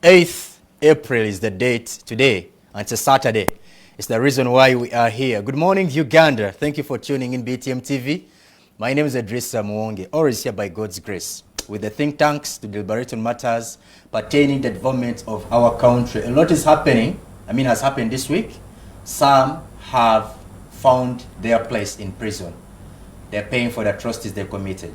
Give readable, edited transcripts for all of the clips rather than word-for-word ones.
8th April is the date today, and it's a Saturday. It's the reason why we are here. Good morning, Uganda. Thank you for tuning in BTM TV. My name is Idrissa Muwonge, always here by God's grace, with the think tanks to deliberate on matters pertaining to the development of our country. A lot is happening, has happened this week. Some have found their place in prison. They're paying for the atrocities they committed.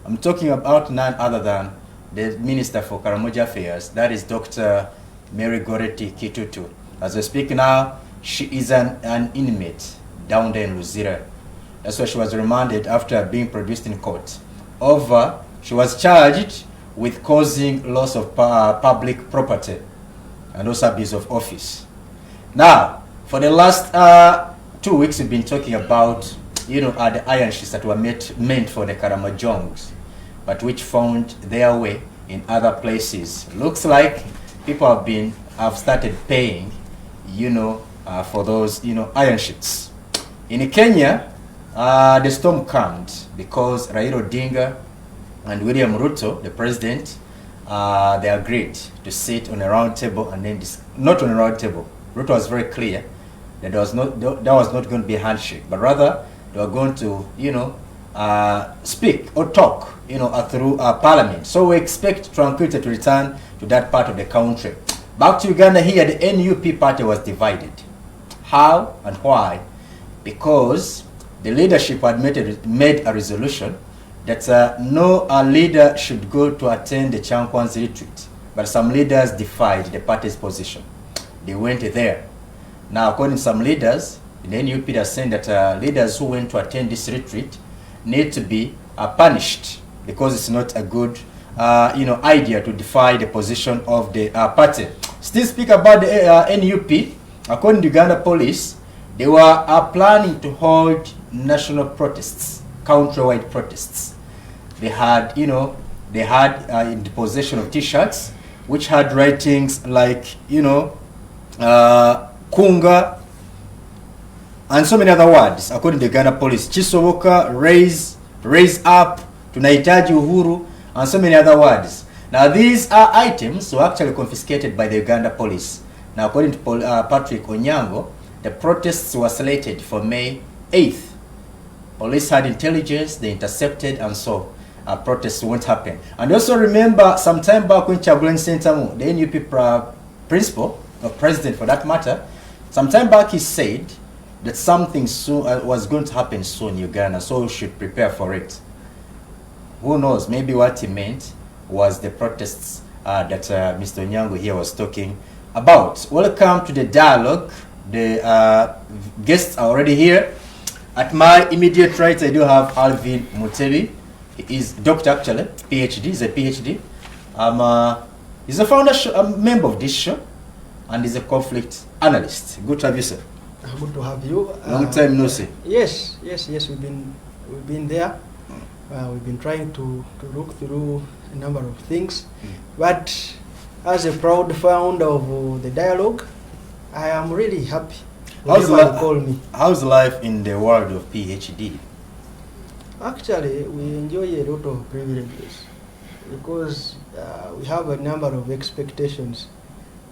I'm talking about none other than the Minister for Karamoja Affairs, that is Dr. Mary Goretti Kitutu. As I speak now, she is an inmate down there in Luzira. That's why she was remanded after being produced in court. She was charged with causing loss of public property and also abuse of office. Now, for the last 2 weeks, we've been talking about, the iron sheets that were meant for the Karamojongs, but which found their way in other places. Looks like people have started paying, for those, iron sheets. In Kenya, the storm calmed because Raila Odinga and William Ruto, the president, they agreed to sit on a round table and then not on a round table. Ruto was very clear that that was not going to be a handshake, but rather they were going to, speak or talk, through parliament. So we expect tranquility to return to that part of the country. Back to Uganda here, the NUP party was divided. How and why? Because the leadership had made a resolution that no leader should go to attend the Chankwan's retreat. But some leaders defied the party's position. They went there. Now, according to some leaders, the NUP are saying that leaders who went to attend this retreat need to be punished because it's not a good idea to defy the position of the party. Still speak about the NUP. According to Uganda police, they were planning to hold national protests, countrywide protests. They had, in the possession of T-shirts which had writings like, Kunga, and so many other words. According to the Uganda police, Chisoboka, raise up, tunahitaji uhuru, and so many other words. Now these items were actually confiscated by the Uganda police. Now according to Patrick Onyango, the protests were slated for May 8th. Police had intelligence, they intercepted, and so protests won't happen. And also remember, some time back when Chagulanyi Ssentamu, the NUP principal, or president for that matter, some time back he said that something soon was going to happen soon in Uganda, so we should prepare for it. Who knows, maybe what he meant was the protests that Mr. Onyango here was talking about. Welcome to the dialogue. The guests are already here. At my immediate right, I do have Alvin Mutebi. He is doctor, actually, PhD. He's a PhD. He's a founder, a member of this show, and he's a conflict analyst. Good to have you, sir. Good to have you. Long time no see. Yes. We've been there. We've been trying to look through a number of things, but as a proud founder of the Dialogue, I am really happy. How's life in the world of PhD? Actually, we enjoy a lot of privileges because we have a number of expectations.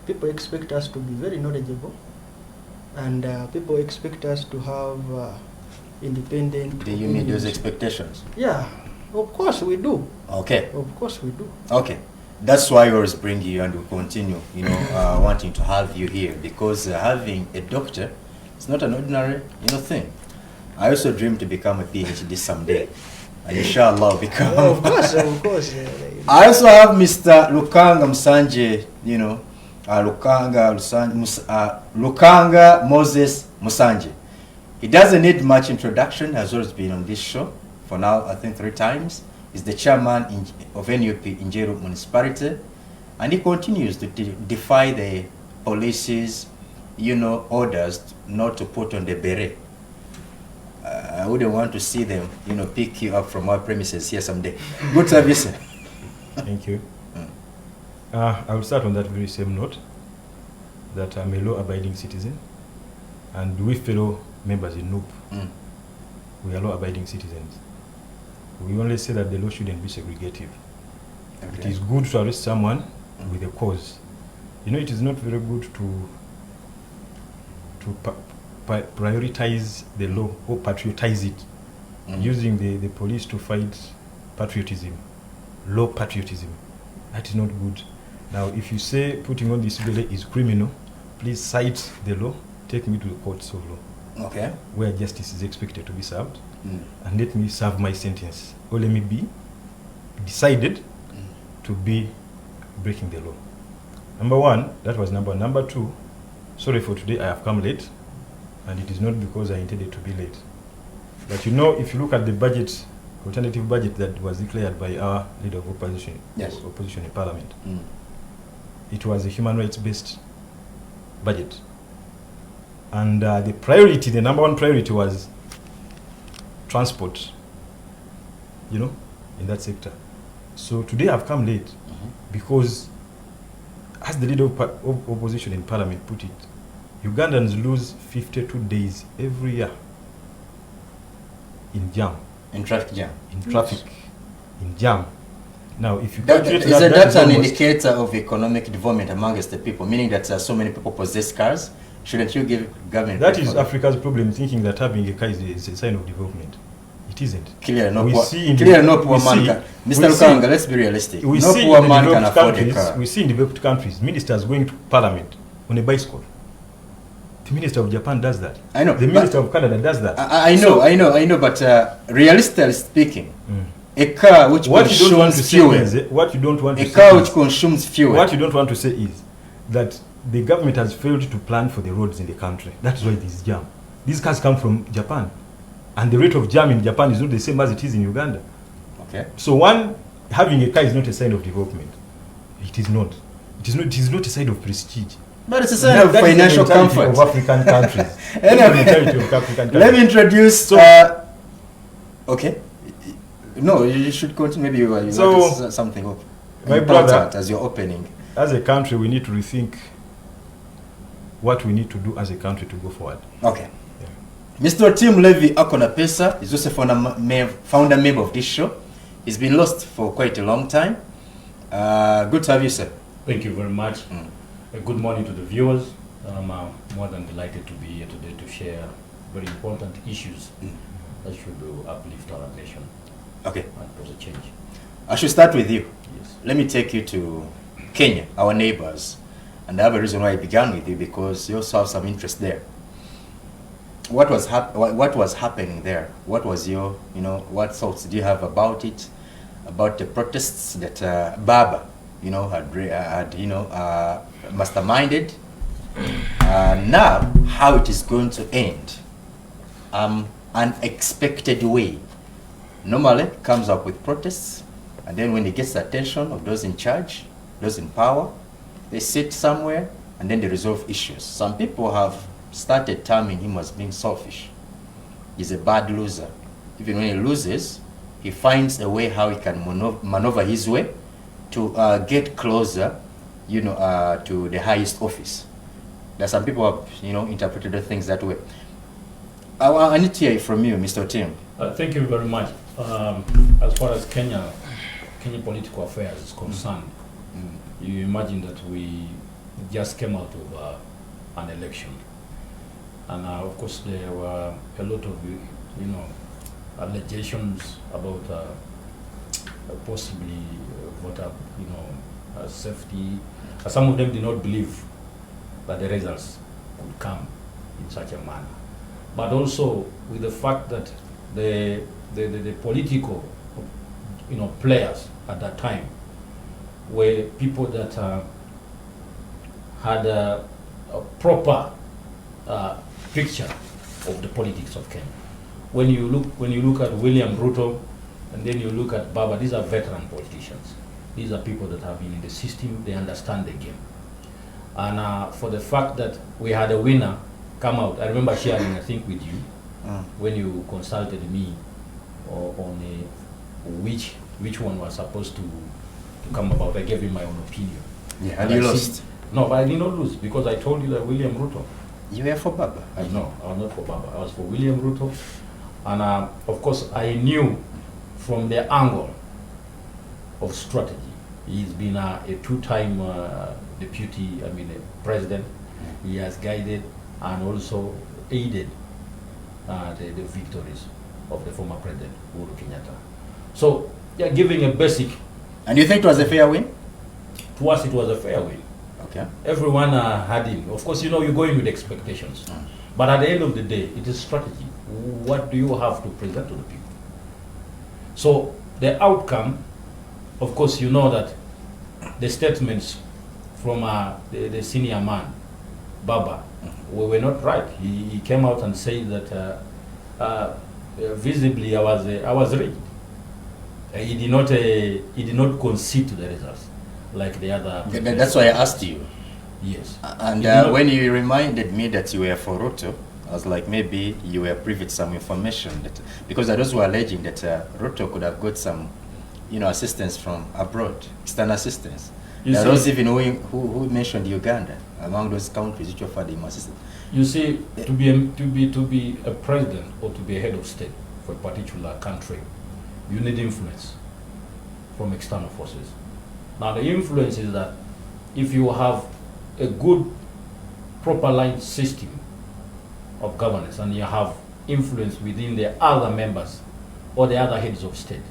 People expect us to be very knowledgeable, and people expect us to have independent. Do you mean those expectations? Yeah, of course we do. Okay. Of course we do. Okay. That's why we always bring you and we continue, wanting to have you here, because having a doctor is not an ordinary, thing. I also dream to become a PhD someday, and inshallah I'll become. Of course. I also have Mr. Lukanga Musanje, Lukanga Moses Musanje. He doesn't need much introduction. Has always been on this show for now, I think 3 times. He's the chairman of NUP in Njeru municipality, and he continues to defy the police's, orders not to put on the beret. I wouldn't want to see them, pick you up from our premises here someday. Good service, sir. Thank you. I will start on that very same note, that I'm a law-abiding citizen, and we fellow members in NUP, we are law-abiding citizens. We only say that the law shouldn't be segregative. Okay. It is good to arrest someone with a cause, it is not very good to prioritize the law or patriotize it, using the police to fight patriotism, law patriotism. That is not good. Now, if you say putting on disability is criminal, please cite the law, take me to the courts of law, Okay. where justice is expected to be served, and let me serve my sentence, or let me be decided to be breaking the law. Number one, that was number one. Number two, sorry for today, I have come late, and it is not because I intended to be late. But if you look at the budget, alternative budget that was declared by our leader of opposition, Yes. opposition in parliament, it was a human rights-based budget. And the number one priority was transport, in that sector. So today I've come late because, as the leader of opposition in parliament put it, Ugandans lose 52 days every year in jam. In traffic jam. In jam. Now, if you That, calculate is that is an almost- indicator of economic development amongst the people, meaning that so many people possess cars? Shouldn't you give government? That credit is for that? Africa's problem, thinking that having a car is a sign of development. It isn't. Clearly, no We poor, see in clearly the- no poor we man see- can. we Mr. see- Lukanga, let's be realistic. We No see poor in the man can developed afford a countries, car. we see in developed countries, ministers going to parliament on a bicycle. The minister of Japan does that. I know, The but- minister of Canada does that. I know, but realistically speaking, a car which What you don't want to consumes say fuel, is, what you don't want to a say car is- which consumes fuel. What you don't want to say is that the government has failed to plan for the roads in the country. That's why this jam. These cars come from Japan, and the rate of jam in Japan is not the same as it is in Uganda. Okay. So having a car is not a sign of development. It is not. It is not a sign of prestige. But it's a sign of That is the financial mentality comfort. of African countries. That's the Anyway, mentality of African countries. let me introduce. So- Okay. No, you should continue. Maybe you So, want to say something up. my important brother- as your opening. As a country, we need to rethink what we need to do as a country to go forward. Okay. Mr. Tim Levy Akonapesa is also founder member of this show. He's been lost for quite a long time. Good to have you, sir. Thank you very much. Good morning to the viewers. I'm more than delighted to be here today to share very important issues that should uplift our nation Okay. and cause a change. I should start with you. Yes. Let me take you to Kenya, our neighbors. And I have a reason why I began with you, because you also have some interest there. What was happening there? What was your, what thoughts did you have about it, about the protests that Baba, had masterminded? Now, how it is going to end? Unexpected way. Normally comes up with protests, and then when he gets the attention of those in charge, those in power, they sit somewhere and then they resolve issues. Some people have started terming him as being selfish. He's a bad loser. Even when he loses, he finds a way how he can maneuver his way to get closer, to the highest office. There are some people who have, interpreted the things that way. I need to hear from you, Mr. Tim. Thank you very much. As far as Kenyan political affairs is concerned, you imagine that we just came out of an election. And of course there were a lot of, allegations about possibly voter, safety. Some of them did not believe that the results could come in such a manner. But also with the fact that the political, players at that time were people that had a proper picture of the politics of Kenya. When you look at William Ruto, and then you look at Baba, these are veteran politicians. These are people that have been in the system, they understand the game. And for the fact that we had a winner come out, I remember sharing, I think, with you, when you consulted me on which one was supposed to come about. I gave you my own opinion. Yeah, and you lost. No, but I did not lose, because I told you that William Ruto. You were for Baba? No, I was not for Baba. I was for William Ruto. And of course, I knew from the angle of strategy. He's been a two-time deputy, president. He has guided and also aided the victories of the former president, Uhuru Kenyatta. So, yeah, giving a basic. And you think it was a fair win? To us, it was a fair win. Okay. Everyone had him. Of course, you go in with expectations. But at the end of the day, it is strategy. What do you have to present to the people? So, the outcome, of course, you know that the statements from the senior man, Baba, were not right. He came out and said that visibly I was rigged. He did not concede to the results like the other. That's why I asked you. Yes. And when you reminded me that you were for Ruto, I was like, maybe you were privy to some information that, because those were alleging that Ruto could have got some, assistance from abroad, external assistance. There are those even who mentioned Uganda among those countries which offered him assistance. You see, to be a president or to be a head of state for a particular country, you need influence from external forces. Now the influence is that if you have a good, proper line system of governance and you have influence within the other members or the other heads of state,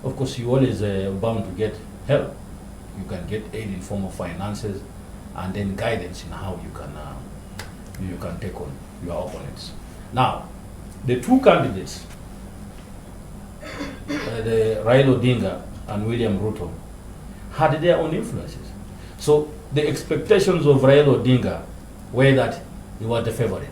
of course you always bound to get help. You can get aid in form of finances and then guidance in how you can take on your opponents. Now, the two candidates, the Raila Odinga and William Ruto, had their own influences. So the expectations of Raila Odinga were that he was the favorite.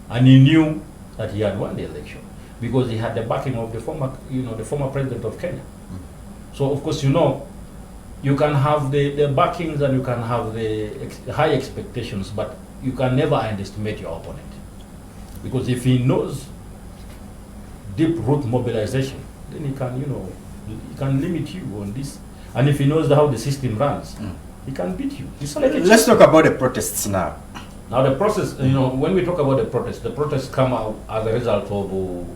And he knew that he had won the election because he had the backing of the former president of Kenya. So of course, you can have the backings and you can have the high expectations, but you can never underestimate your opponent. Because if he knows deep root mobilization, then he can limit you on this. And if he knows how the system runs, he can beat you. Let's talk about the protests now. Now the process, when we talk about the protests come out as a result of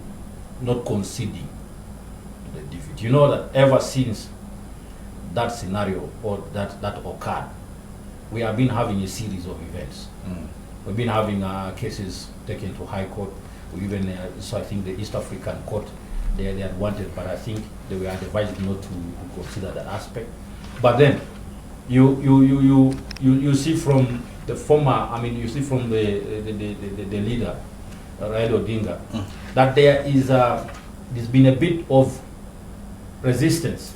not conceding the defeat. You know that ever since that scenario or that occurred, we have been having a series of events. We've been having cases taken to High Court. We even so I think the East African Court they had wanted, but I think they were advised not to consider that aspect. But then you see from the former, you see from the leader, Raila Odinga, that there's been a bit of resistance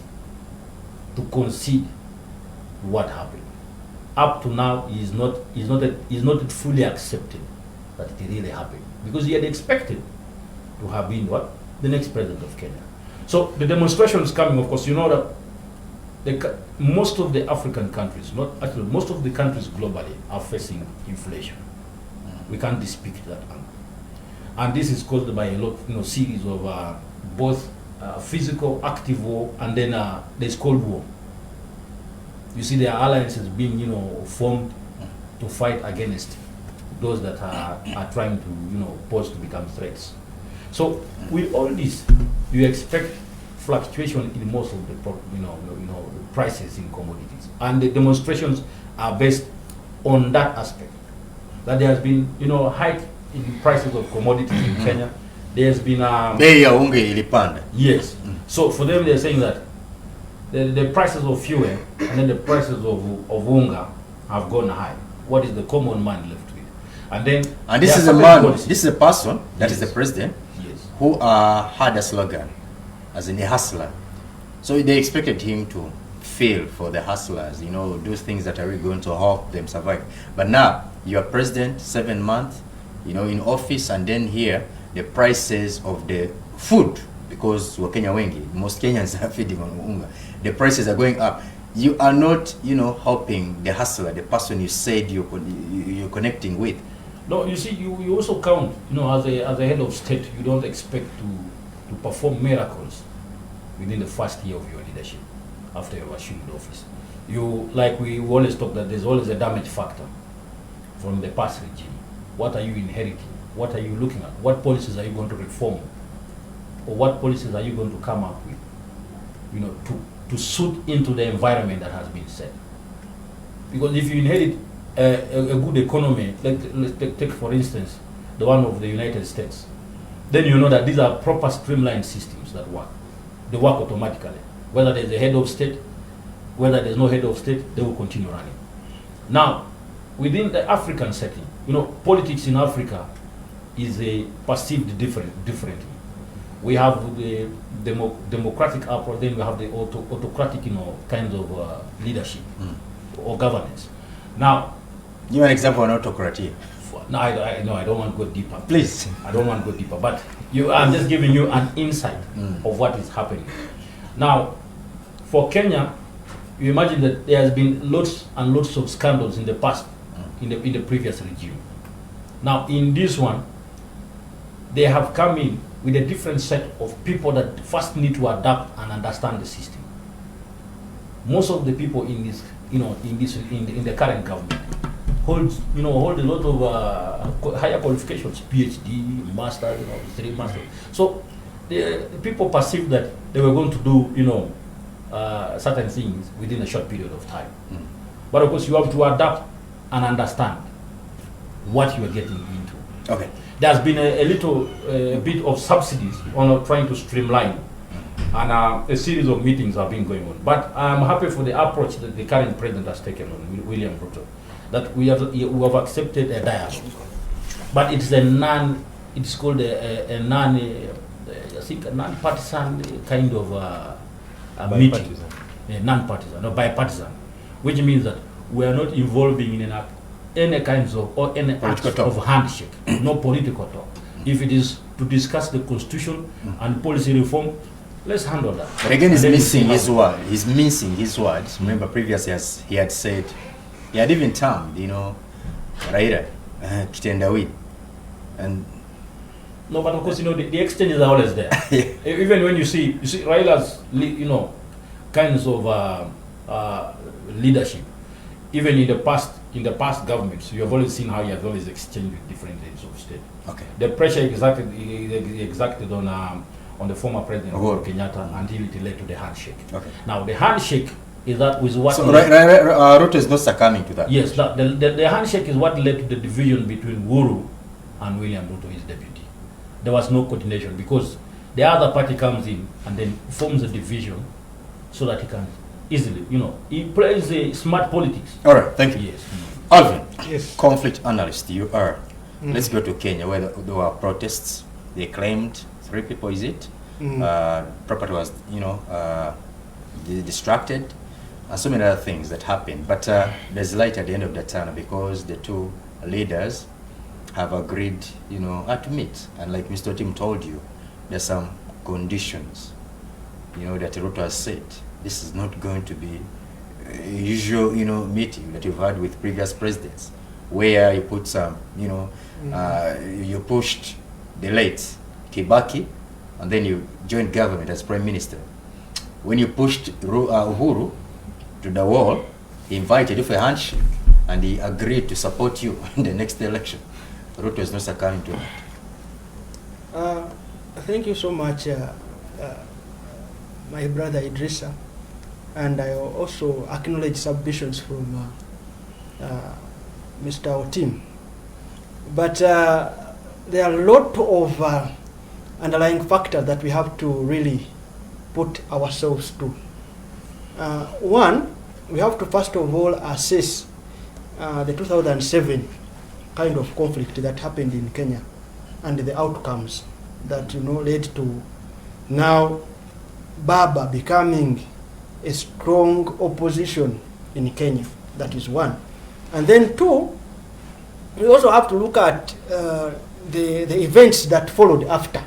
to concede what happened. Up to now, he's not fully accepted that it really happened because he had expected to have been the next president of Kenya. So the demonstrations coming, of course, that most of the African countries, most of the countries globally are facing inflation. We can't dispute that angle. And this is caused by a series of both physical, active war, and then there's Cold War. You see there are alliances being, formed to fight against those that are trying to, pose to become threats. So with all this, you expect fluctuation in most of the, prices in commodities, and the demonstrations are based on that aspect. That there has been, hike in prices of commodities in Kenya. There's been bei ya unga ilipanda. Yes. So for them, they're saying that the prices of fuel and then the prices of unga have gone high. What is the common man left with? And this is a man. Policies. This is a person that is the president. Yes. Who had a slogan, as in a hustler. So they expected him to fail for the hustlers, do things that are really going to help them survive. But now you are president, 7 months, in office, and then here the prices of the food, because Wakenya wengi, most Kenyans are feeding on unga, the prices are going up. You are not, helping the hustler, the person you said you're connecting with. No, you see, you also count, as a head of state, you don't expect to perform miracles within the first year of your leadership after you assumed office. We always talk that there's always a damage factor from the past regime. What are you inheriting? What are you looking at? What policies are you going to reform? Or what policies are you going to come up with, to suit into the environment that has been set? Because if you inherit a good economy, let's take for instance the one of the United States, then you know that these are proper streamlined systems that work. They work automatically. Whether there's a head of state, whether there's no head of state, they will continue running. Now, within the African setting, you know, politics in Africa is perceived differently. We have the democratic approach, then we have the autocratic, you know, kinds of leadership or governance. Now, give an example of autocracy. No, I don't want to go deeper. Please. I don't want to go deeper, but I'm just giving you an insight of what is happening. Now, for Kenya, you imagine that there has been lots and lots of scandals in the past, in the previous regime. Now, in this one, they have come in with a different set of people that first need to adapt and understand the system. Most of the people in this, you know, in the current government hold a lot of higher qualifications, PhD, master, you know, 3 masters. So the people perceive that they were going to do, you know, certain things within a short period of time. But of course, you have to adapt and understand what you are getting into. Okay. There's been a bit of subsidies on trying to streamline, and a series of meetings have been going on. But I'm happy for the approach that the current president has taken on, William Ruto, that we have accepted a dialogue. But it's it's called a non-partisan kind of meeting. Non-partisan, no, bipartisan, which means that we are not involving in any kinds of or any acts of handshake, no political talk. If it is to discuss the constitution and policy reform, let's handle that. But again, he's missing his word. He's missing his words. Remember, previously he had said, he had even termed, you know, Raila, Kitendawili, and no, but of course, you know, the exchanges are always there. Even when you see Raila's, you know, kinds of leadership, even in the past governments, you have always seen how he has always exchanged with different heads of state. Okay. The pressure exacted on the former president Kenyatta until it led to the handshake. Okay. Now the handshake is that with what. So Ruto is not succumbing to that. Yes, the handshake is what led to the division between Uhuru and William Ruto, his deputy. There was no coordination because the other party comes in and then forms a division so that he can easily, you know, he plays a smart politics. All right, thank you. Yes. Alvin, Yes. conflict analyst, you are. Let's go to Kenya where there were protests. They claimed 3 people, is it? Property was, you know, distracted, and so many other things that happened. But there's light at the end of the tunnel because the 2 leaders have agreed, you know, to meet. And like Mr. Tim told you, there's some conditions, you know, that Ruto has said. This is not going to be a usual, you know, meeting that you've had with previous presidents, where you put some, you know, you pushed the late Kibaki, and then you joined government as prime minister. When you pushed Uhuru to the wall, he invited you for a handshake, and he agreed to support you in the next election. Ruto is not succumbing to that. Thank you so much, my brother Idrissa, and I also acknowledge submissions from Mr. Otim. But there are a lot of underlying factors that we have to really put ourselves to. One, we have to first of all assess the 2007 kind of conflict that happened in Kenya and the outcomes that, you know, led to now Baba becoming a strong opposition in Kenya. That is one. And then 2, we also have to look at the events that followed after,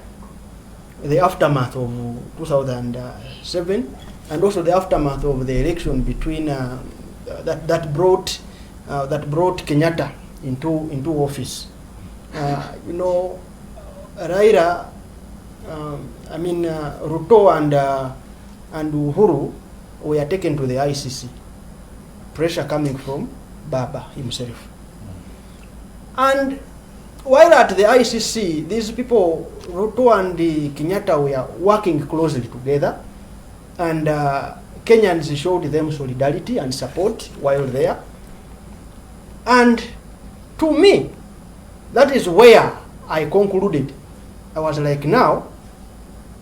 the aftermath of 2007, and also the aftermath of the election between that brought Kenyatta into office. You know, Raila, Ruto and Uhuru were taken to the ICC. Pressure coming from Baba himself. And while at the ICC, these people, Ruto and Kenyatta, were working closely together, and Kenyans showed them solidarity and support while there. And to me, that is where I concluded. I was like, now,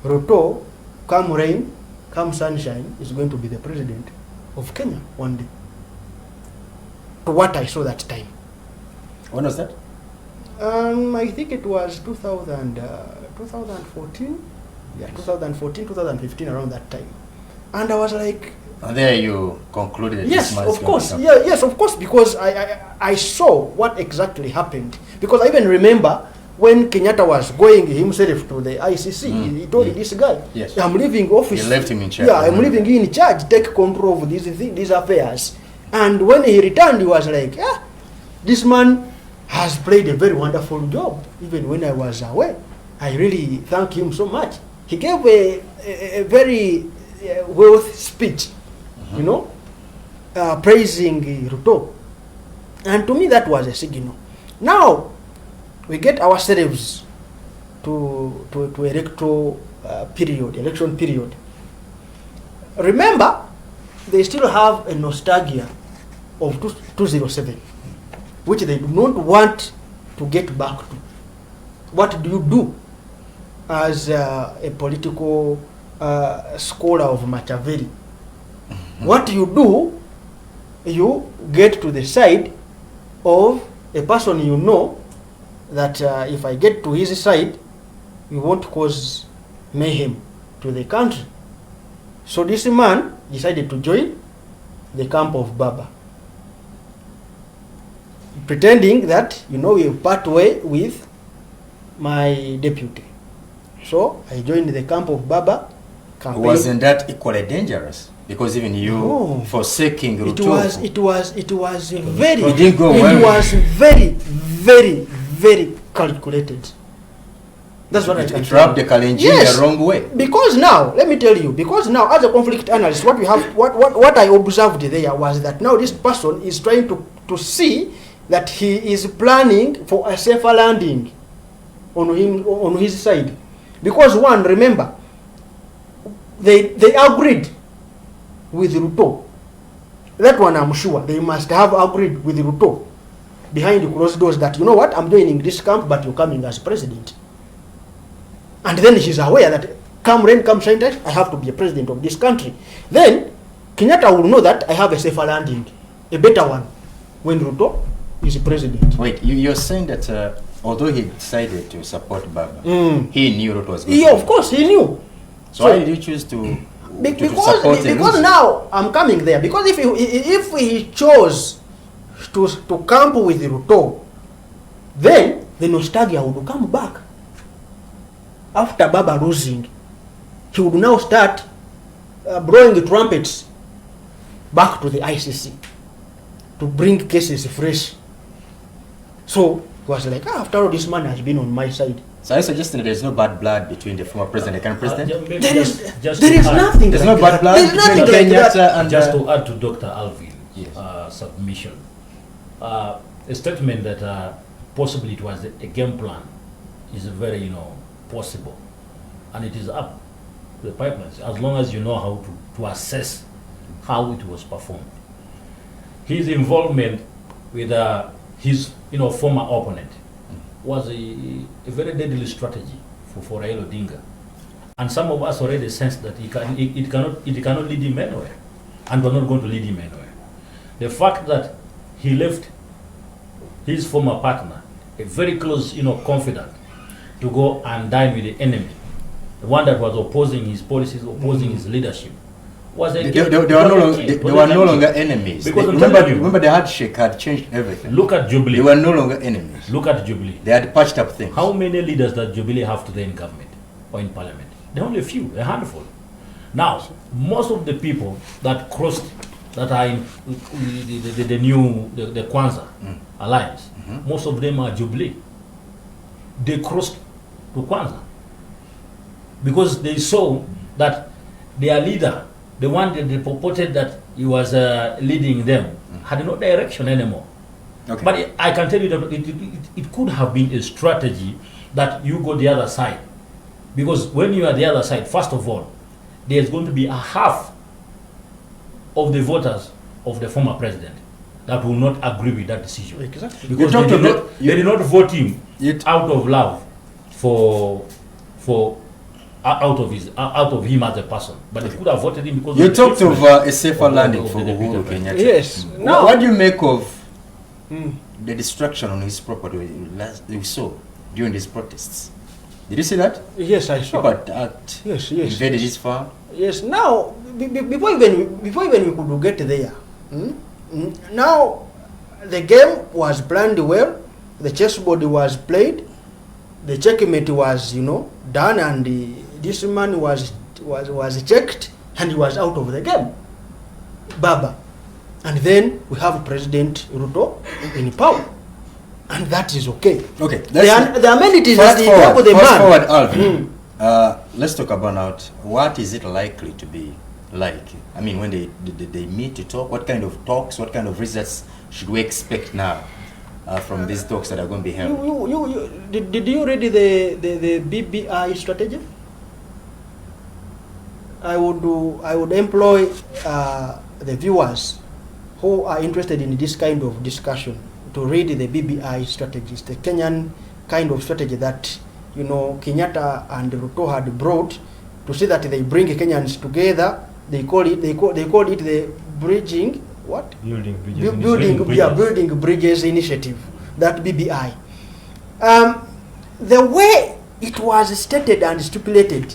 Ruto, come rain, come sunshine, is going to be the president of Kenya one day. To what I saw that time. When was that? I think it was 2014. Yeah, 2014, 2015, around that time. And I was like, And there you concluded. yes, this man is of going course. to come. Yeah, yes, of course, because I saw what exactly happened. Because I even remember when Kenyatta was going himself to the ICC, he told this guy, Yes. I'm leaving office. He left him in charge. Yeah, I'm leaving you in charge. Take control of these affairs. And when he returned, he was like, this man has played a very wonderful job. Even when I was away, I really thank him so much. He gave a very worth speech, you know, praising Ruto. And to me, that was a signal. Now, we get ourselves to election period. Remember, they still have a nostalgia of 2007, which they do not want to get back to. What do you do as a political scholar of Machiavelli? What you do, you get to the side of a person you know that if I get to his side, we won't cause mayhem to the country. So this man decided to join the camp of Baba, pretending that, you know, we part way with my deputy. So I joined the camp of Baba. Campaign. Wasn't that equally dangerous? Because even you No. forsaking Ruto. It was very, It didn't go it well. was very calculated. That's what I can It tell rubbed you. the Kalenjin Yes. the wrong way. Because now, let me tell you, because now as a conflict analyst, what I observed there was that now this person is trying to see that he is planning for a safer landing on his side. Because one, remember, they agreed with Ruto. That one I'm sure they must have agreed with Ruto behind the closed doors that, you know what, I'm joining this camp, but you're coming as president. And then he's aware that come rain, come shine, I have to be a president of this country. Then Kenyatta will know that I have a safer landing, a better one, when Ruto is president. Wait, you're saying that although he decided to support Baba, he knew Ruto was going Yeah, to of course, he knew. So why did you choose to support him? Because now I'm coming there. Because if he chose to camp with Ruto, then the nostalgia would come back. After Baba losing, he would now start blowing the trumpets back to the ICC to bring cases fresh. So he was like, after all, this man has been on my side. So I suggesting that there's no bad blood between the former president and the current president? There is nothing. There's like no bad that. blood There is nothing between like that. Kenyatta and... Just to add to Dr. Alvin's Yes. submission, a statement that possibly it was a game plan is very, possible, and it is up to the pipelines as long as you know how to assess how it was performed. His involvement with his former opponent was a very deadly strategy for Raila Odinga, and some of us already sensed that it cannot lead him anywhere, and we're not going to lead him anywhere. The fact that he left his former partner, a very close, confidant, to go and dine with the enemy, the one that was opposing his policies, opposing his leadership, was a They were no longer enemies. Because Remember the handshake had changed everything. Look at Jubilee. They were no longer enemies. Look at Jubilee. They had patched up things. How many leaders does Jubilee have today in government or in parliament? There are only a few, a handful. Now, most of the people that crossed, that are in the new Kwanzaa alliance, most of them are Jubilee. They crossed to Kwanzaa because they saw that their leader, the one that they purported that he was leading them, had no direction anymore. Okay. But I can tell you that it could have been a strategy that you go the other side. Because when you are the other side, first of all, there's going to be a half of the voters of the former president that will not agree with that decision. Exactly. Because they did not vote him out of love for out of him as a person, but they could have voted him because you of the talked of influence a safer landing of for the Uhuru Peter Kenyatta. Yes. Now, what do you make of Mm. the destruction on his property we saw during these protests? Did you see that? Yes, I saw. People attacked, Yes. invaded his farm. Yes. Now, before even we could get there, now the game was planned well. The chessboard was played. The checkmate was, done, and this man was checked, and he was out of the game. Baba. And then we have President Ruto in power. And that is okay. Okay. The amenities that they have with the man. Fast forward, Alvin. Let's talk about now. What is it likely to be like? I mean, when they meet to talk, what kind of talks, what kind of results should we expect now from these talks that are going to be held? Did you read the BBI strategy? I would employ the viewers who are interested in this kind of discussion to read the BBI strategies, the Kenyan kind of strategy that Kenyatta and Ruto had brought to see that they bring Kenyans together. They call it the bridging what? Building bridges. Building bridges initiative. That BBI. The way it was stated and stipulated,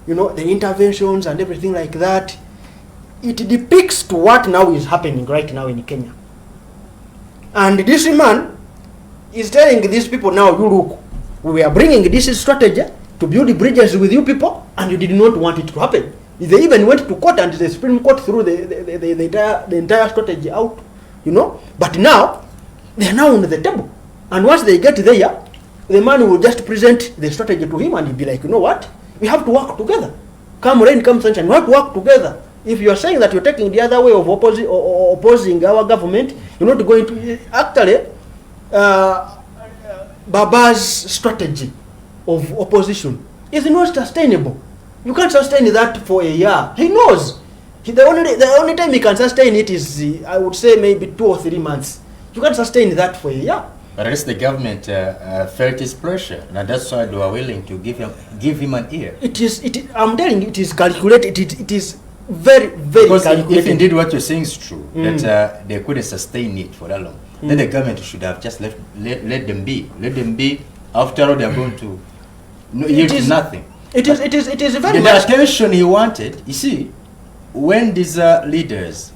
the interventions and everything like that, it depicts to what now is happening right now in Kenya. And this man is telling these people now, you look, we are bringing this strategy to build bridges with you people, and you did not want it to happen. They even went to court, and the Supreme Court threw the entire strategy out, But now, they are now on the table. And once they get there, the man will just present the strategy to him, and he'll be like, you know what? We have to work together. Come rain, come sunshine, we have to work together. If you are saying that you're taking the other way of opposing our government, you're not going to... Actually, Baba's strategy of opposition is not sustainable. You can't sustain that for a year. He knows. The only time he can sustain it is, I would say, maybe 2 or 3 months. You can't sustain that for a year. But at least the government felt his pressure, and that's why they were willing to give him an ear. I'm telling you, it is calculated. It is very, very because calculated. If indeed what you're saying is true, that they couldn't sustain it for that long, then the government should have just let them be. Let them be. After all, they are going to yield to nothing. It is very the much... attention he wanted. You see, when these leaders,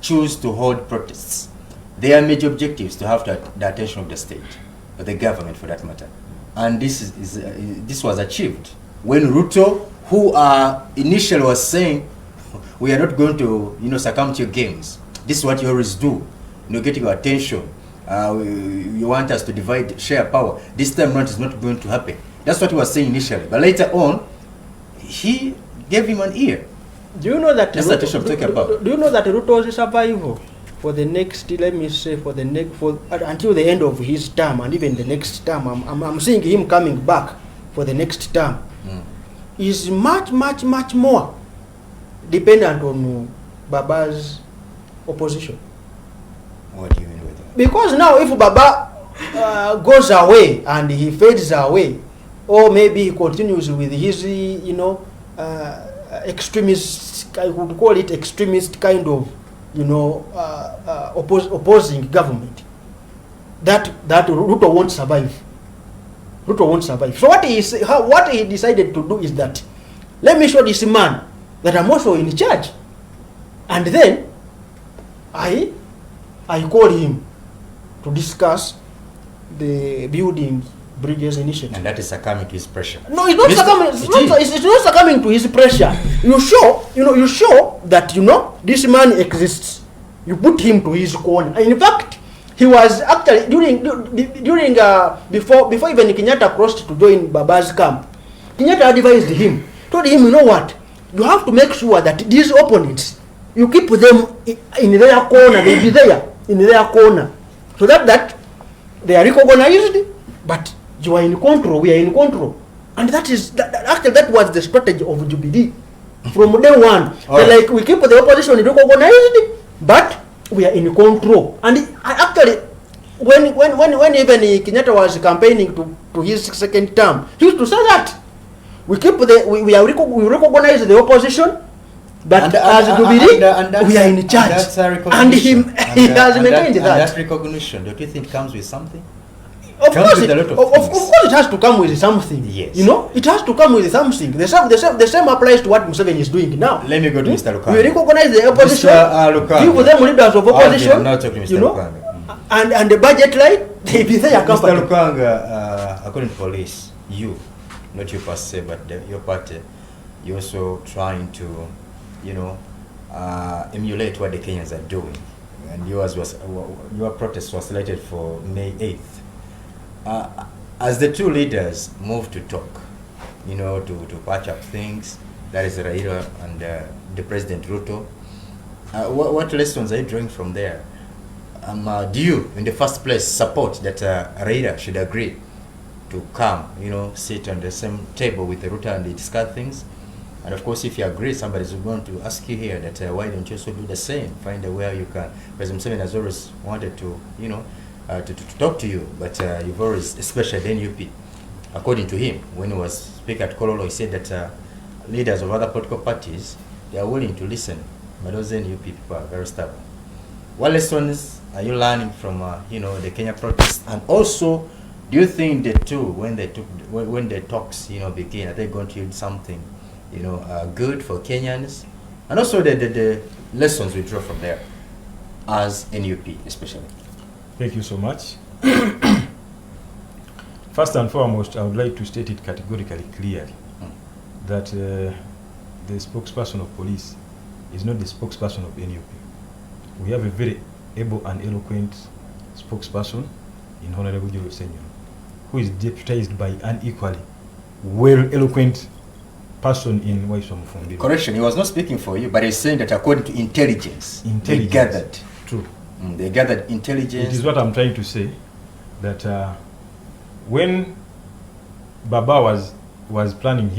choose to hold protests, their major objectives to have the attention of the state, or the government for that matter, and this was achieved when Ruto, who initially was saying, we are not going to succumb to your games. This is what you always do, get your attention. You want us to share power. This time around is not going to happen. That's what he was saying initially, but later on, he gave him an ear. Do you know that? That's what I'm talking about. Do you know that Ruto is survival for the next? Let me say until the end of his term, and even the next term. I'm seeing him coming back for the next term. Is much more dependent on Baba's opposition. What do you mean with that? Because now, if Baba goes away and he fades away, or maybe he continues with his, extremist, I would call it extremist kind of, opposing government, that Ruto won't survive. Ruto won't survive. So what he decided to do is that, let me show this man that I'm also in charge, and then I call him to discuss the building bridges initiative. And that is succumbing to his pressure. No, it's not succumbing. It's not succumbing to his pressure. You show that this man exists. You put him to his corner. And in fact, he was actually before even Kenyatta crossed to join Baba's camp. Kenyatta advised him, told him, you know what? You have to make sure that these opponents, you keep them in their corner. They be there in their corner, so that they are recognized, but you are in control, we are in control. And actually that was the strategy of Jubilee from day one. Like, we keep the opposition recognized, but we are in control. And actually, when even Kenyatta was campaigning to his second term, he used to say that we recognize the opposition, but as Jubilee, we are in charge. And he has maintained that. That recognition, don't you think comes with something? Of course, it has to come with something. Yes. You know, it has to come with something. The same applies to what Museveni is doing now. Let me go to Mr. Lukanga. We recognize the opposition, give them leaders of opposition, I'm not talking to Mr. you know, Lukanga. and the budget line, they be there. Mr. Lukanga, according to police, you, not you per se, but your party, you're also trying to, you know, emulate what the Kenyans are doing. And your protest was slated for May 8th. As the two leaders move to talk, you know, to patch up things, that is Raila and the President Ruto, what lessons are you drawing from there? Do you, in the first place, support that Raila should agree to come, you know, sit on the same table with Ruto and they discuss things? And of course, if you agree, somebody's going to ask you here that why don't you also do the same? Find a way you can. President Museveni has always wanted to, you know, to talk to you, but you've always, especially the NUP, according to him, when he was speaking at Kololo, he said that leaders of other political parties, they are willing to listen, but those NUP people are very stubborn. What lessons are you learning from, you know, the Kenya protests? And also, do you think the two, when the talks, you know, begin, are they going to yield something, you know, good for Kenyans? And also the lessons we draw from there, as NUP especially. Thank you so much. First and foremost, I would like to state it categorically clearly that the spokesperson of police is not the spokesperson of NUP. We have a very able and eloquent spokesperson in Honorable Joe Senyo, who is deputized by an equally well-eloquent person in Waisom Fumbiro. Correction, he was not speaking for you, but he's saying that according to intelligence. They gathered. True. They gathered intelligence. It is what I'm trying to say, that when Baba was planning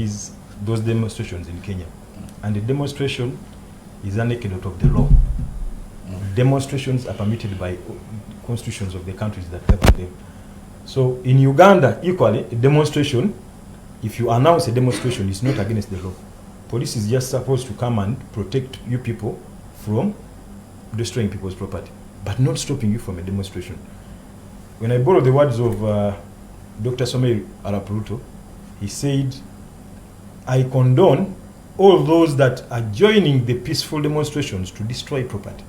those demonstrations in Kenya, and the demonstration is an anecdote of the law. Demonstrations are permitted by constitutions of the countries that govern them. So in Uganda, equally, a demonstration, if you announce a demonstration, it's not against the law. Police is just supposed to come and protect you people from destroying people's property, but not stopping you from a demonstration. When I borrow the words of Dr. Someri Arap Ruto, he said, I condone all those that are joining the peaceful demonstrations to destroy property.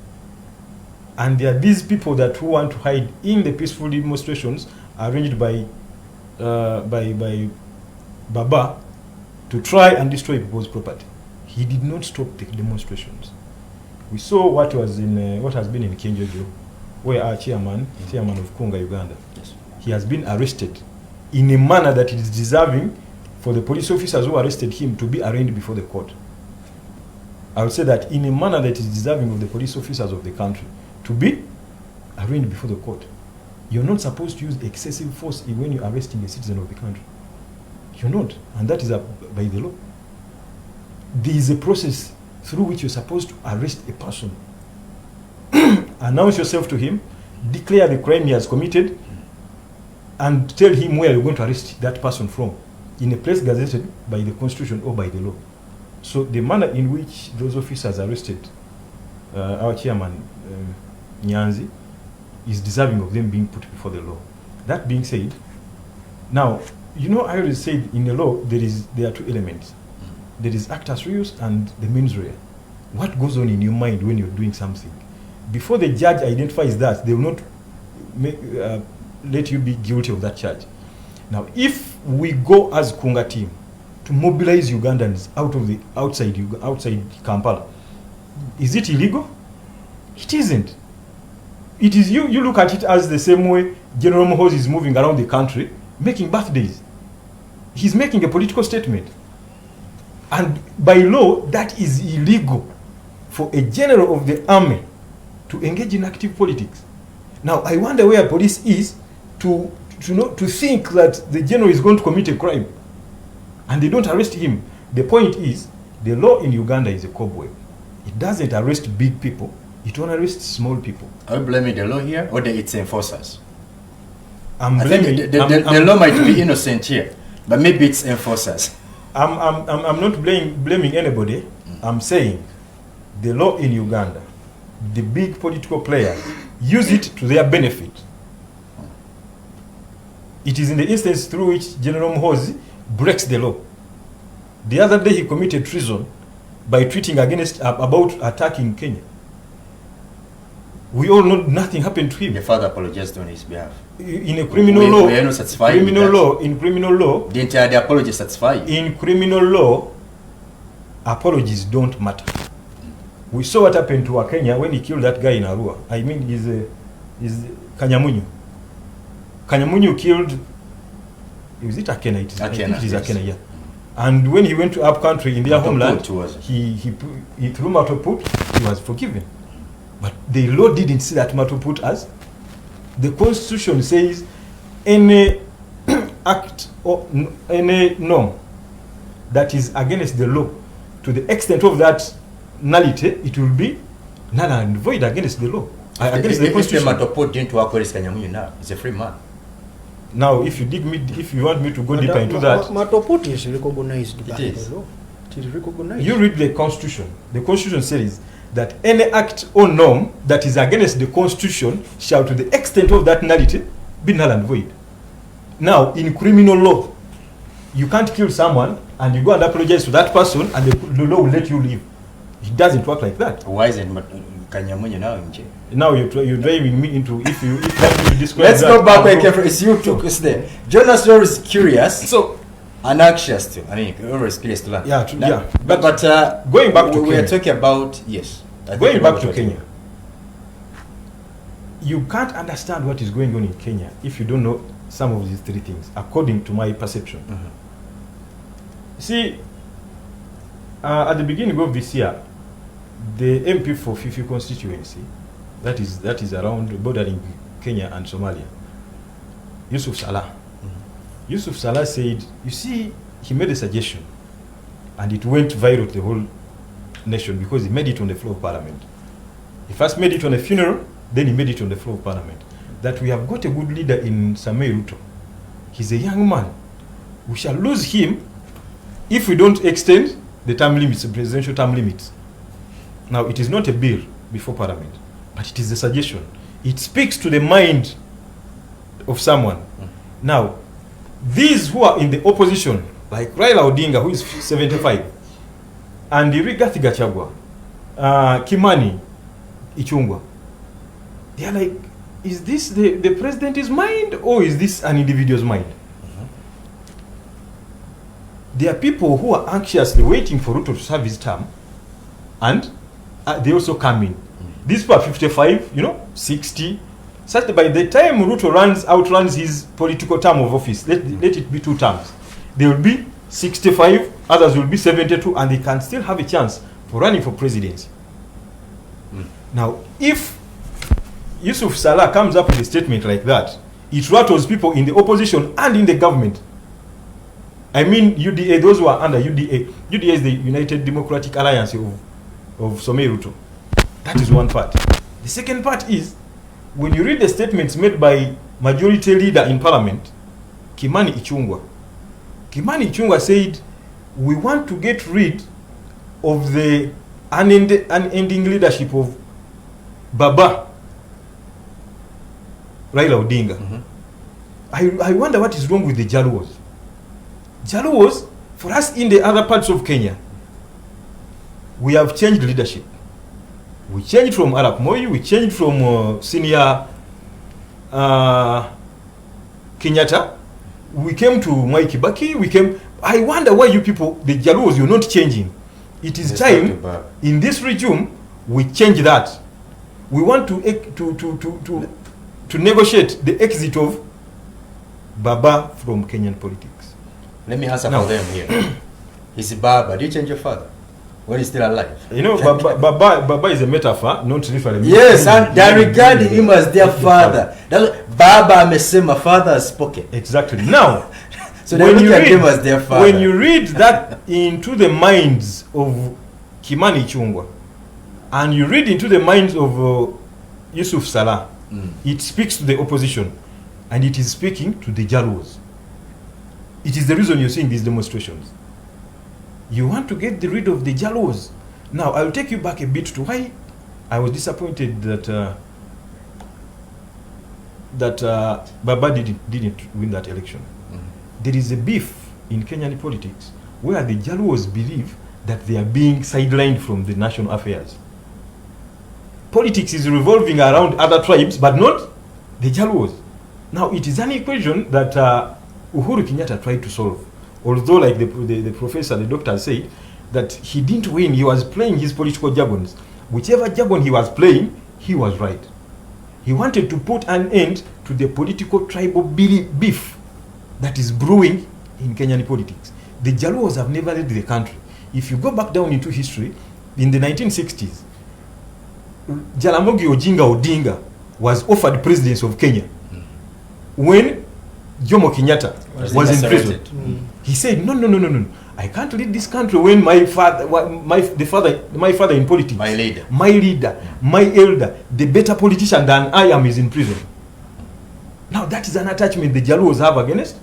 And there are these people who want to hide in the peaceful demonstrations arranged by Baba to try and destroy people's property. He did not stop the demonstrations. We saw what has been in Kenjojo, where our chairman of Kunga, Uganda, yes, he has been arrested in a manner that it is deserving for the police officers who arrested him to be arraigned before the court. I would say that in a manner that is deserving of the police officers of the country to be arraigned before the court. You're not supposed to use excessive force when you're arresting a citizen of the country. You're not, and that is by the law. There is a process through which you're supposed to arrest a person. Announce yourself to him, declare the crime he has committed, and tell him where you're going to arrest that person from, in a place gazetted by the constitution or by the law. So the manner in which those officers arrested our chairman, Nyanzi, is deserving of them being put before the law. That being said, now, you know, I already said in the law there are two elements. There is actus reus and the mens rea. What goes on in your mind when you're doing something? Before the judge identifies that, they will not let you be guilty of that charge. Now, if we go as Kunga team to mobilize Ugandans outside Kampala, is it illegal? It isn't. It is you look at it as the same way General Mohozi is moving around the country making birthdays. He's making a political statement. And by law, that is illegal for a general of the army to engage in active politics. Now, I wonder where police is to think that the general is going to commit a crime and they don't arrest him. The point is, the law in Uganda is a cobweb. It doesn't arrest big people it only arrests small people. Are we blaming the law here or its enforcers? I'm I blaming think the law might be innocent here, but maybe it's enforcers. I'm not blaming anybody. I'm saying the law in Uganda, the big political players use it to their benefit. It is in the instance through which General Muhoozi breaks the law. The other day he committed treason by tweeting about attacking Kenya. We all know nothing happened to him. The father apologized on his behalf. In a criminal law, we are not satisfied with that. In criminal law, the apology satisfied. In criminal law, apologies don't matter. We saw what happened to Kenya when he killed that guy in Arua. I mean, he's Kanyamunyu. Kanyamunyu killed. Was it Akena? It is Akena, yeah. And when he went to up country in their homeland, he threw Matoput. He was forgiven. But the law didn't see that Matoput as. The Constitution says any act or any norm that is against the law, to the extent of that nullity, it will be null and void against the law. Against the Constitution. If Matoput didn't work with Kanyamunyu now, he's a free man. Now, if you want me to go deeper into that, Matoput is recognized by the law. It is recognized. You read the Constitution. The Constitution says that any act or norm that is against the Constitution shall, to the extent of that nullity, be null and void. Now, in criminal law, you can't kill someone and you go and apologize to that person and the law will let you live. It doesn't work like that. Why isn't Kanyamunyu now in jail? Now you're driving me into if you describe. Let's go back where it's you took us there. Jonas is always curious. So and anxious too. I mean, always curious to learn. Yeah, But going back to we Kenya. are talking about Going back to Kenya. You can't understand what is going on in Kenya if you don't know some of these three things, according to my perception. See, at the beginning of this year, the MP for Fifi constituency, that is around bordering Kenya and Somalia, Yusuf Salah. Yusuf Salah said, you see, he made a suggestion, and it went viral to the whole nation because he made it on the floor of parliament. He first made it on a funeral, then he made it on the floor of parliament. That we have got a good leader in Samei Ruto. He's a young man. We shall lose him if we don't extend the term limits, the presidential term limits. Now, it is not a bill before parliament, but it is a suggestion. It speaks to the mind of someone. Now, these who are in the opposition, like Raila Odinga, who is 75, and Rigathi Gachagua, Kimani Ichung'wah, they are like, is this the president's mind or is this an individual's mind? There are people who are anxiously waiting for Ruto to serve his term, and they also come in. These people are 55, 60. Such that by the time Ruto outruns his political term of office, let it be 2 terms, they will be 65, others will be 72, and they can still have a chance for running for presidency. Now, if Yusuf Salah comes up with a statement like that, it rattles people in the opposition and in the government. I mean UDA, those who are under UDA. UDA is the United Democratic Alliance of Samei Ruto. That is one part. The second part is, when you read the statements made by majority leader in parliament, Kimani Ichung'wah. Kimani Ichung'wah said, we want to get rid of the unending leadership of Baba Raila Odinga. I wonder what is wrong with the Jaluos. Jaluos, for us in the other parts of Kenya, we have changed leadership. We changed from Arap Moi, we changed from senior Kenyatta, we came to Mwai Kibaki, I wonder why you people, the Jaluos, you're not changing. It is time, in this regime, we change that. We want to negotiate the exit of Baba from Kenyan politics. Let me answer for them here. He's Baba. Did you change your father when he's still alive? Baba is a metaphor, not literally. Yes, and they regard him as their father. Baba amesema, father has spoken. Exactly. Now, so they look at him as their father. When you read that into the minds of Kimani Ichung'wah, Kimani Ichung'wah said, we want to get rid of the unending leadership of Baba Raila Odinga. We changed from Arap Moi, we changed from senior Kenyatta, we came to Mwai Kibaki, we came to Kimani Ichung'wah And you read into the minds of Yusuf Salah, it speaks to the opposition, and it is speaking to the Jaluos. It is the reason you're seeing these demonstrations. You want to get rid of the Jaluos. Now, I'll take you back a bit to why I was disappointed that Baba didn't win that election. There is a beef in Kenyan politics where the Jaluos believe that they are being sidelined from the national affairs. Politics is revolving around other tribes, but not the Jaluos. Now, it is an equation that Uhuru Kenyatta tried to solve. Although, like the professor, the doctor said, that he didn't win, he was playing his political jargons. Whichever jargon he was playing, he was right. He wanted to put an end to the political tribal beef that is brewing in Kenyan politics. The Jaluos have never led the country. If you go back down into history, in the 1960s, Jaramogi Odinga was offered presidency of Kenya when Jomo Kenyatta was in prison. He said, no, I can't lead this country when my father in politics, my leader, my elder, the better politician than I am, is in prison. Now that is an attachment the Jaluos have against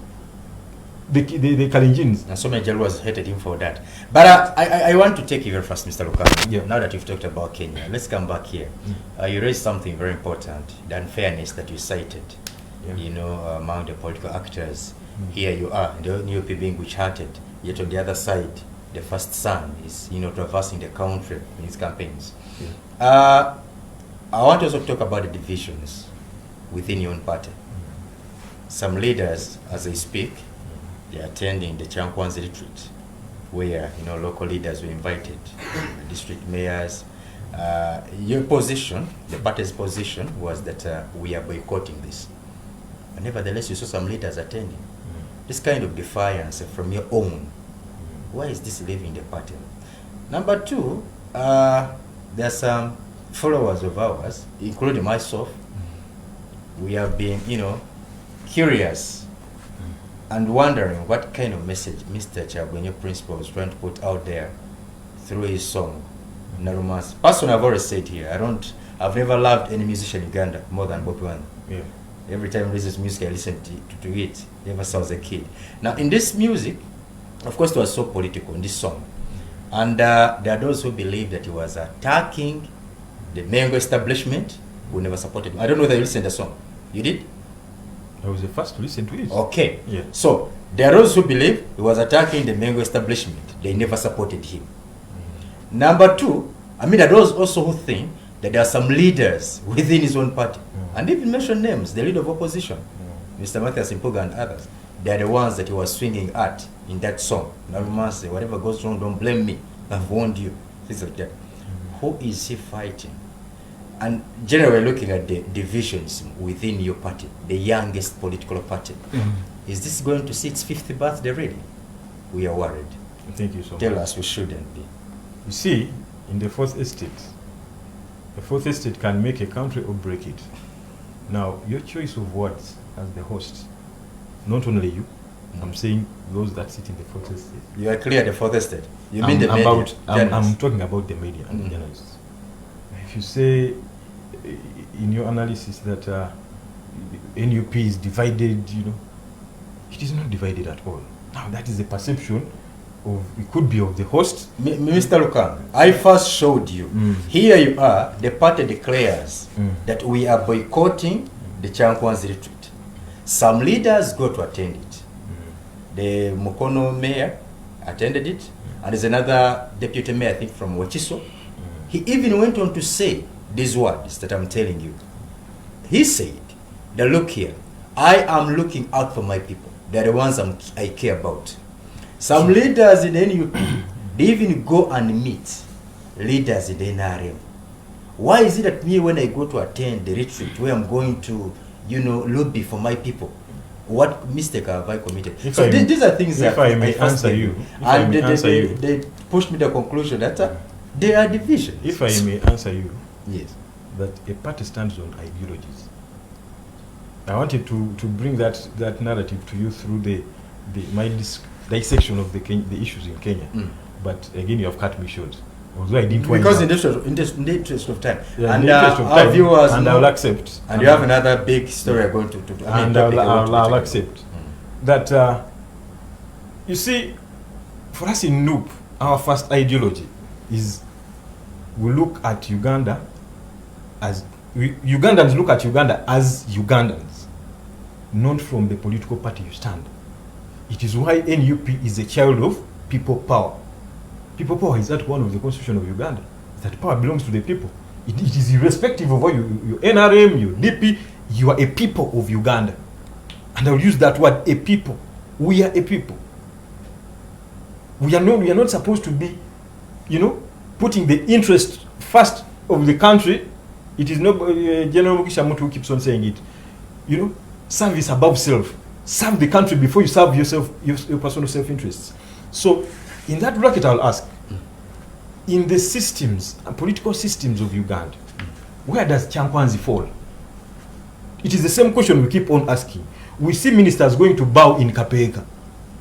the Kalenjins. And so many Jaluos hated him for that. But I want to take you very fast, Mr. Lukano. Yeah. Now that you've talked about Kenya, let's come back here. You raised something very important, the unfairness that you cited, among the political actors. Here you are, the NUP being witch-hearted, yet on the other side, the first son is, traversing the country in his campaigns. I want to also talk about the divisions within your own party. Some leaders, as they speak, they are attending the Chankwanzi retreat, where local leaders were invited, district mayors. Your position, the party's position, was that we are boycotting this. But nevertheless, you saw some leaders attending. This kind of defiance from your own, why is this leaving the party? Number two, there are some followers of ours, including myself. We have been, curious and wondering what kind of message Mr. Chagwenyo Principal was trying to put out there through his song, Narumas. Personally, I've always said here, I've never loved any musician in Uganda more than Bobi Wine. Yeah. Every time I listen to music, I listen to it, ever since I was a kid. Now, in this music, of course, it was so political in this song. And there are those who believe that he was attacking the Mengo establishment, who never supported him. I don't know whether you listened to the song. You did? I was the first to listen to it. Okay. Yeah. So, there are those who believe he was attacking the Mengo establishment. They never supported him. Number two, there are those also who think that there are some leaders within his own party, and even mention names, the leader of opposition, Mr. Mathias Impuga and others. They are the ones that he was swinging at in that song. Narumase, whatever goes wrong, don't blame me. I've warned you. Things like that. Who is he fighting? And generally looking at the divisions within your party, the youngest political party, is this going to see its 50th birthday already? We are worried. Thank you so much. Tell us we shouldn't be. You see, in the fourth estate, the fourth estate can make a country or break it. Now, your choice of words as the host, not only you, I'm saying those that sit in the fourth estate. You are clear the fourth estate. You mean the media? I'm talking about the media and the journalists. If you say in your analysis that NUP is divided, it is not divided at all. Now, that is the perception it could be of the host. Mr. Lukan, I first showed you. Here you are, the party declares that we are boycotting the Chankwanzi retreat. Some leaders go to attend it. The Mukono mayor attended it, and there's another deputy mayor, I think, from Wachiso. He even went on to say these words that I'm telling you. He said, look here, I am looking out for my people. They're the ones I care about. Some leaders in the NUP, they even go and meet leaders in the NRM. Why is it that me, when I go to attend the retreat, where I'm going to, lobby for my people, what mistake have I committed? So these are things that I may answer you. And they pushed me to the conclusion that they are divisions. If I may answer you, yes, that a party stands on ideologies. I wanted to bring that narrative to you through my dissection of the issues in Kenya. But again, you have cut me short. although I didn't want Because to. in the interest of time. Yeah, And in the interest of our time, viewers and know- I'll accept. And you have another big story you're going to And topic you're going to I'll talk accept about. that. You see, for us in NUP, our first ideology is we look at Uganda as Ugandans look at Uganda as Ugandans, not from the political party you stand. It is why NUP is a child of people power. People power is Article 1 of the Constitution of Uganda. That power belongs to the people. It is irrespective of what your NRM, your DP, you are a people of Uganda. And I'll use that word, a people. We are a people. We are not supposed to be, putting the interest first of the country. It is not General Mugisha Mutu who keeps on saying it. Service above self. Serve the country before you serve yourself, your personal self-interests. So, in that bracket, I'll ask, in the systems, political systems of Uganda, where does Kyankwanzi fall? It is the same question we keep on asking. We see ministers going to bow in Kapeka,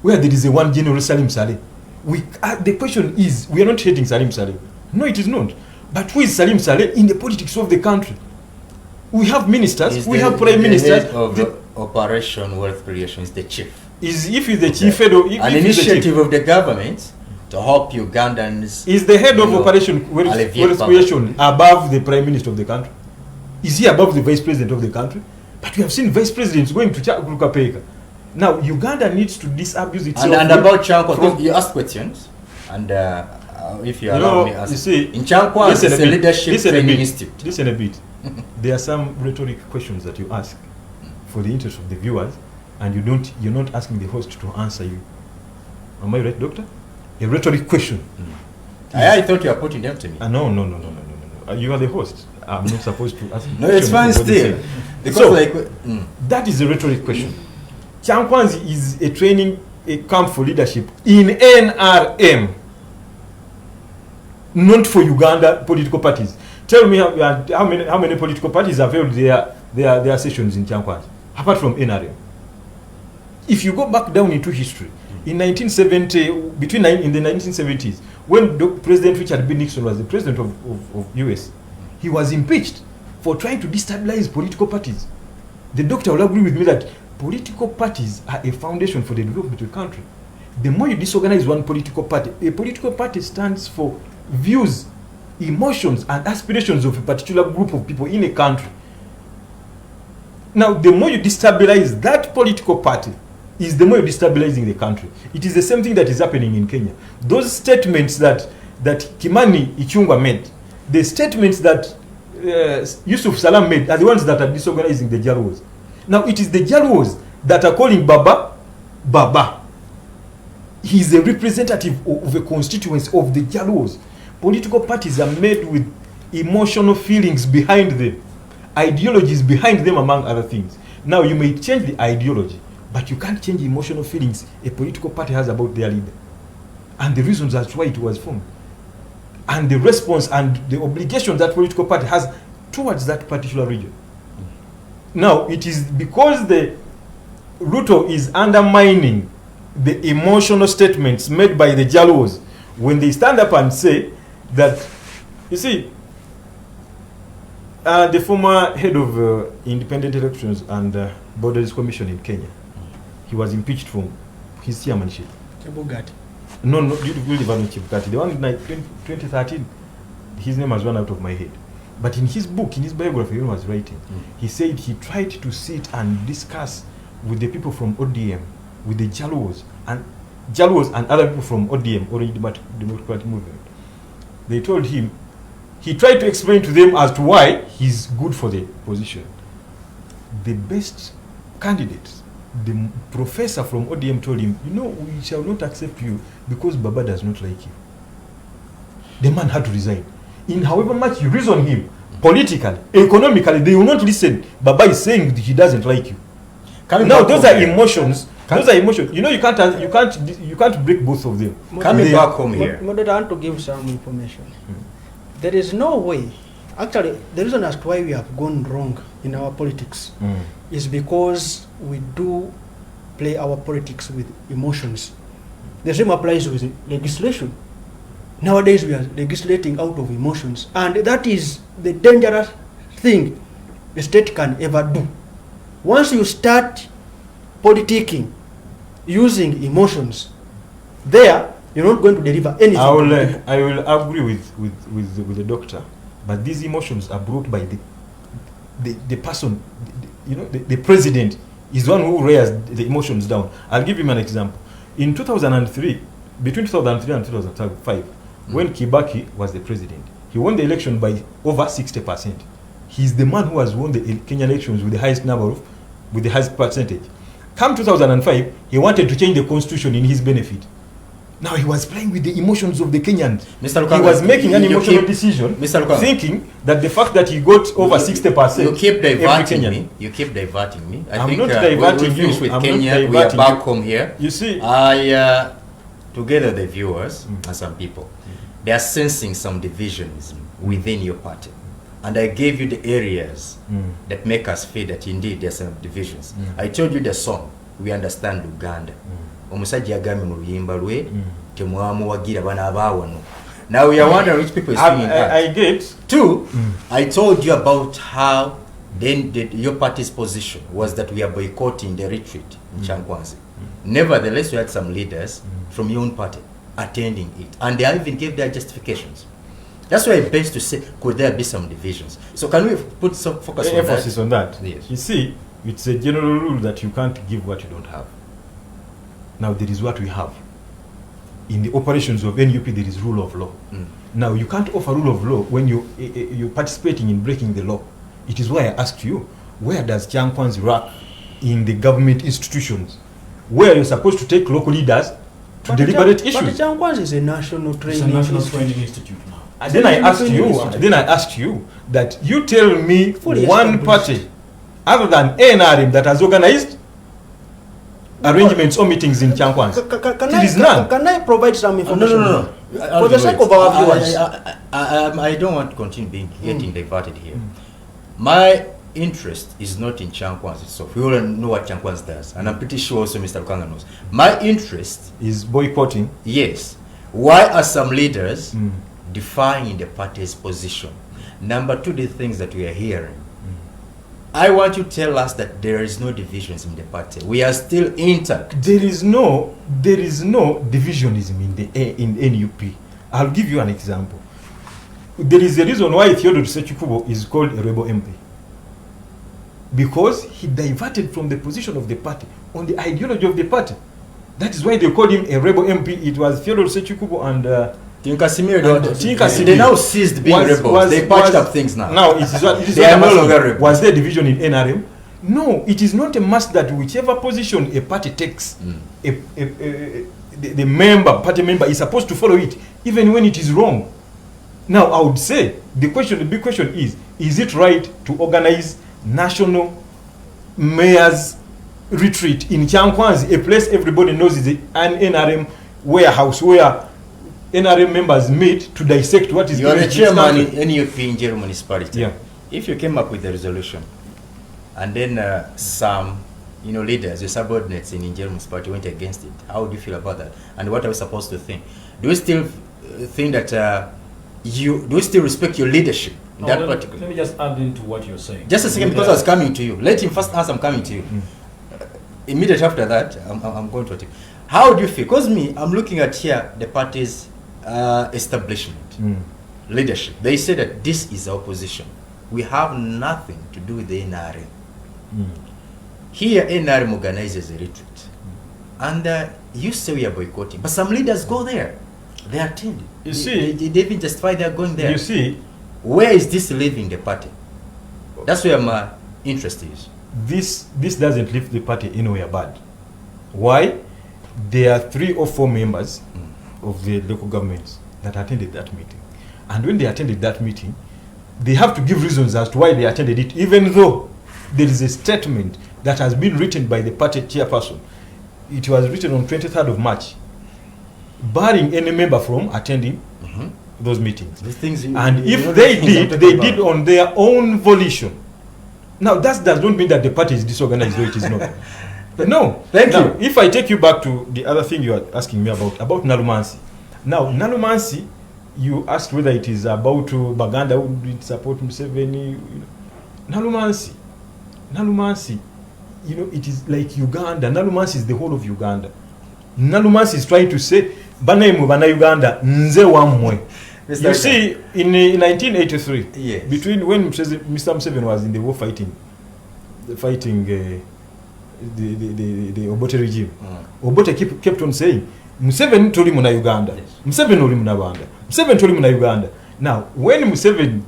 where there is a one General Salim Saleh. The question is, we are not hating Salim Saleh. No, it is not. But who is Salim Saleh in the politics of the country? We have ministers, we have prime ministers. Of Operation Wealth Creation is the chief. If he's the chief head of... An initiative of the government to help Ugandans... Is the head of Operation Wealth Creation above the prime minister of the country? Is he above the vice president of the country? But we have seen vice presidents going to Kapeka. Now, Uganda needs to disabuse itself. And about Chankwa, you asked questions. And if you allow me ask... You see, in Chankwa, it's a leadership training institute. Listen a bit. There are some rhetoric questions that you ask for the interest of the viewers, and you're not asking the host to answer you. Am I right, Doctor? A rhetoric question. I thought you were putting them to me. No. You are the host. I'm not supposed to ask. No, it's fine still. Because so, that is a rhetoric question. Kyankwanzi is a camp for leadership in NRM, not for Uganda political parties. Tell me how many political parties have held their sessions in Kyankwanzi, apart from NRM. If you go back down into history, in 1970, in the 1970s, when President Richard B. Nixon was the president of US, he was impeached for trying to destabilize political parties. The doctor will agree with me that political parties are a foundation for the development of the country. The more you disorganize one political party, a political party stands for views, emotions, and aspirations of a particular group of people in a country. Now, the more you destabilize that political party, is the more you're destabilizing the country. It is the same thing that is happening in Kenya. Those statements that Kimani Ichung'wah made, the statements that Yusuf Salam made, are the ones that are disorganizing the Jaluos. Now, it is the Jaluos that are calling Baba, Baba. He is a representative of a constituency of the Jaluos. Political parties are made with emotional feelings behind them, ideologies behind them, among other things. Now, you may change the ideology, but you can't change emotional feelings a political party has about their leader, and the reasons as to why it was formed, and the response and the obligation that political party has towards that particular region. Now, it is because the Ruto is undermining the emotional statements made by the Jaluos when they stand up and say that, you see, the former head of Independent Elections and Borders Commission in Kenya, he was impeached from his chairmanship. Chebukati. No, you really don't Chebukati. The one in 2013, his name has run out of my head. But in his book, in his biography, he was writing, he said he tried to sit and discuss with the people from ODM, with the Jaluos and other people from ODM, Orange Democratic Movement. They told him, he tried to explain to them as to why he's good for the position. The best candidate, the professor from ODM told him, we shall not accept you because Baba does not like you. The man had to resign. In however much you reason him, politically, economically, they will not listen. Baba is saying he doesn't like you. Now those are emotions. Those are emotions. You can't break both of them. Coming back home here. Moderator, I want to give some information. There is no way. Actually, the reason as to why we have gone wrong in our politics is because we do play our politics with emotions. The same applies with legislation. Nowadays we are legislating out of emotions, and that is the dangerous thing the state can ever do. Once you start politicking using emotions, there you're not going to deliver anything. I will agree with the doctor, but these emotions are brought by the person, the president is the one who rears the emotions down. I'll give him an example. In 2003, between 2003 and 2005, when Kibaki was the president, he won the election by over 60%. He's the man who has won the Kenyan elections with the highest with the highest percentage. Come 2005, he wanted to change the constitution in his benefit. Now he was playing with the emotions of the Kenyans. Mr. Lukanga, he was making an emotional decision, Mr. Lukanga, thinking that the fact that he got over 60%. You keep diverting me. You keep diverting me. I'm not diverting you. With I'm Kenya. not We are diverting back you. home here. You see, together the viewers and some people, they are sensing some divisionism within your party. And I gave you the areas that make us feel that indeed there's some divisions. I told you the song, We Understand Uganda. Omusajja agambye mu luyimba lwe temwamuwagira bana abawano. Now we are wondering which people is singing that. I get. Two, I told you about how then your party's position was that we are boycotting the retreat in Chankwanzi. Nevertheless, we had some leaders from your own party attending it, and they even gave their justifications. That's why it's best to say, could there be some divisions? So can we put some focus on emphasis that? on that? Yes. You see, it's a general rule that you can't give what you don't have. Now there is what we have. In the operations of NUP, there is rule of law. Now you can't offer rule of law when you're participating in breaking the law. It is why I asked you, where does Chankwanzi rank in the government institutions, where you're supposed to take local leaders to deliberate issues? But Chankwanzi is a national training It's a national institute. training institute now. And then I asked you that you tell me Fully one established. party other than NRM that has organized arrangements or meetings in Chankwanzi. There is none. Can I provide some information? No. For the sake of our viewers. I don't want to continue getting diverted here. My interest is not in Chankwanzi itself. We all know what Chankwanzi does, and I'm pretty sure also Mr. Lukanga knows. My interest Is boycotting. yes. Why are some leaders defying the party's position? Number two, the things that we are hearing. I want you to tell us that there is no divisions in the party. We are still intact. There is no divisionism in NUP. I'll give you an example. There is a reason why Theodore Sechikubo is called a rebel MP. Because he diverted from the position of the party on the ideology of the party. That is why they called him a rebel MP. It was Theodore Sechikubo and Tinka Simiri, They they now ceased being rebels. They patched up things now. Now, it is They are no longer rebels. Was there division in NRM? No, it is not a must that whichever position a party takes, the party member is supposed to follow it, even when it is wrong. Now, I would say the big question is it right to organize national mayor's retreat in Chankwanzi, a place everybody knows is an NRM warehouse where NRM members meet to dissect what is You are going a on chairman in this in NUP in Njero municipality. Yeah. If you came up with the resolution, and then some leaders, your subordinates in Njero municipality went against it, how would you feel about that? And what are we supposed to think? Do we still think that do we still respect your leadership in that particular? Let me just add into what you're saying. Just a second, because I was coming to you. Let him first answer. I'm coming to you. Immediately after that, I'm going to attack. How do you feel? Because I'm looking at here the party's establishment, leadership. They say that this is our position. We have nothing to do with the NRM. Here, NRM organizes a retreat. And you say we are boycotting. But some leaders go there. They attend. You see, they even justify their going there. You see, where is this leaving the party? That's where my interest is. This doesn't leave the party anywhere bad. Why? There are 3 or 4 members of the local governments that attended that meeting. And when they attended that meeting, they have to give reasons as to why they attended it, even though there is a statement that has been written by the party chairperson. It was written on 23rd of March, barring any member from attending those meetings. And if they did on their own volition. Now, that does not mean that the party is disorganized, though it is not. No. Thank you. If I take you back to the other thing you are asking me about Nalumansi. Now, Nalumansi you asked whether it is about Baganda would support Museveni. Nalumansi, it is like Uganda. Nalumansi is the whole of Uganda. Nalumansi is trying to say, bana Uganda, nze wamwe. You see, in 1983, yes, between when Mr. Museveni was in the war fighting the Obote regime, Obote kept on saying, Museveni toli muna Uganda, Museveni oli muna Banda, Museveni toli muna Uganda. Now, when Museveni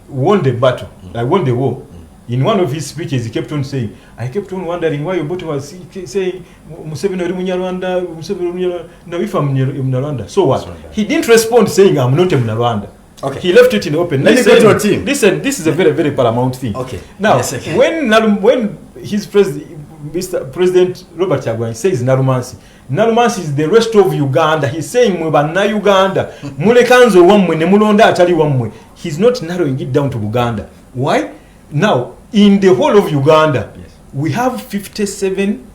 won the battle, won the war, in one of his speeches, he kept on saying, I kept on wondering why Obote was saying, Museveni oli Munyarwanda, Museveni oli Munyarwanda. Now, if I'm Munyarwanda, so what? He didn't respond saying, I'm not a Munyarwanda. Okay. He left it in open. Let me go to a team. Listen, this is a very, very paramount thing. Okay. Now, when his Mr. President Robert Kyagulanyi says Nalumansi is the rest of Uganda. He's saying Mwebana Uganda. Mulekanzo wamwe ne mulonda atali wamwe. He's not narrowing it down to Uganda. Why? Now, in the whole of Uganda, yes, we have 57.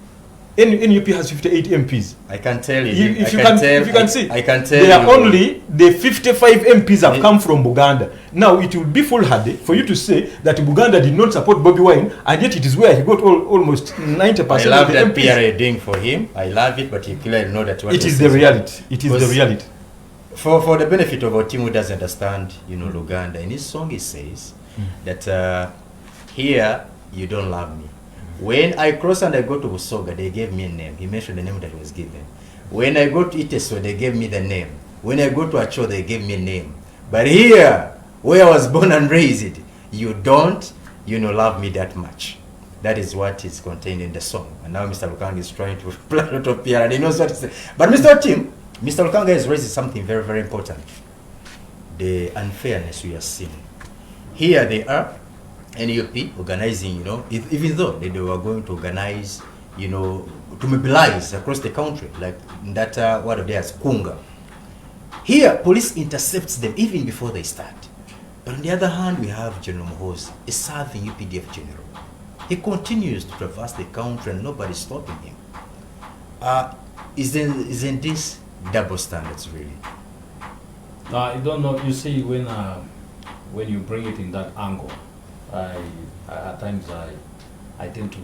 NUP has 58 MPs. I can tell you. If you can see, I can tell they are you. Only the 55 MPs have come from Buganda. Now it will be foolhardy for you to say that Buganda did not support Bobby Wine, and yet it is where he got almost 90% I love of the that MPs. PRA doing for him. I love it, but you clearly know that what it is the reality. It is the reality. For the benefit of our team who doesn't understand, Luganda, in his song he says that here you don't love me. When I cross and I go to Busoga, they gave me a name. He mentioned the name that was given. When I go to Iteso, they gave me the name. When I go to Acho, they gave me a name. But here, where I was born and raised, you don't, love me that much. That is what is contained in the song. And now Mr. Lukanga is trying to play a lot of PR and he knows what to say. But Mr. Lukanga has raised something very, very important. The unfairness we are seeing. Here they are, NUP organizing, even though they were going to organize, to mobilize across the country, like that one of theirs, Kunga. Here, police intercepts them even before they start. But on the other hand, we have General Muhoozi, a serving UPDF general. He continues to traverse the country and nobody's stopping him. Isn't this double standards, really? I don't know. You see, when you bring it in that angle, at times I tend to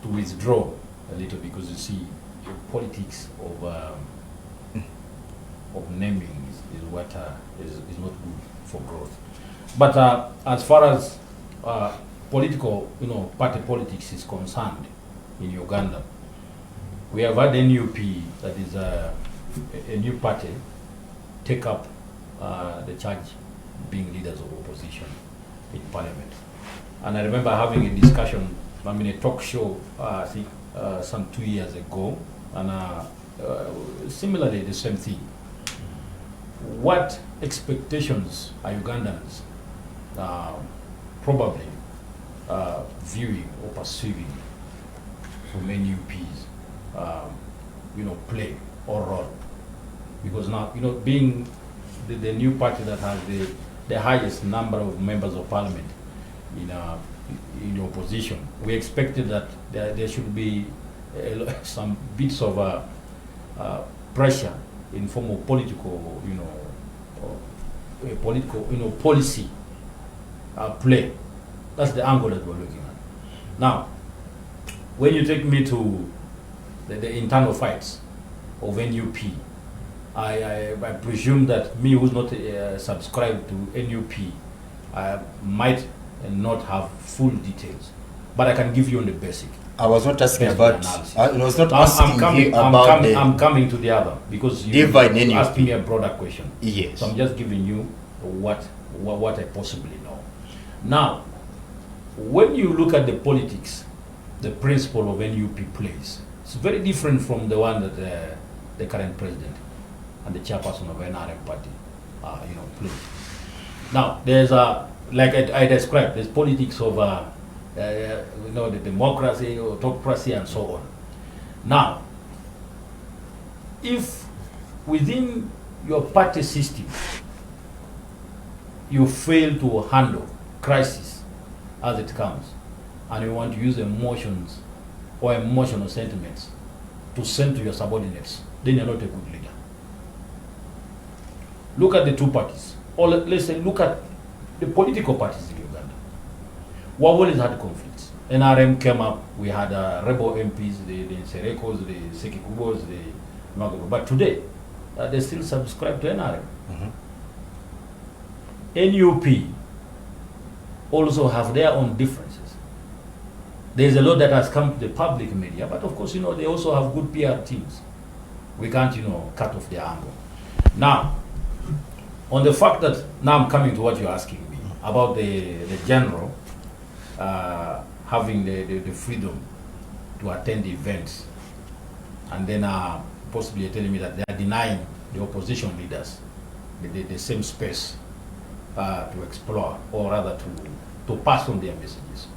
withdraw a little, because you see, the politics of naming is what is not good for growth. But as far as political, party politics is concerned in Uganda, we have had NUP, that is a new party, take up the charge being leaders of opposition in parliament. And I remember having a discussion, a talk show, I think some 2 years ago, and similarly the same thing. What expectations are Ugandans probably viewing or perceiving from NUPs, play or role? Because now, being the new party that has the highest number of members of parliament in opposition, we expected that there should be some bits of pressure in form of political, policy play. That's the angle that we're looking at. Now, when you take me to the internal fights of NUP, I presume that me who's not subscribed to NUP might not have full details, but I can give you on the basic. I was not asking about. I was not I'm coming to the other, because you asked me a broader question. Yes. So I'm just giving you what I possibly know. Now, when you look at the politics, the principle of NUP plays, it's very different from the one that the current president and the chairperson of NRM party, play. Now, there's like I described, there's politics of the democracy, autocracy, and so on. Now, if within your party system you fail to handle crisis as it comes, and you want to use emotions or emotional sentiments to send to your subordinates, then you're not a good leader. look at the two parties, or let's say look at the political parties in Uganda. We always had conflicts. NRM came up, we had rebel MPs, the Serekos, the Sekikubos, the Magago. But today, they still subscribe to NRM. NUP also have their own differences. There's a lot that has come to the public media, but of course, they also have good PR teams. We can't, cut off their angle. Now, on the fact that, now I'm coming to what you're asking me, about the general having the freedom to attend events, and then possibly telling me that they are denying the opposition leaders the same space to explore, or rather to pass on their messages.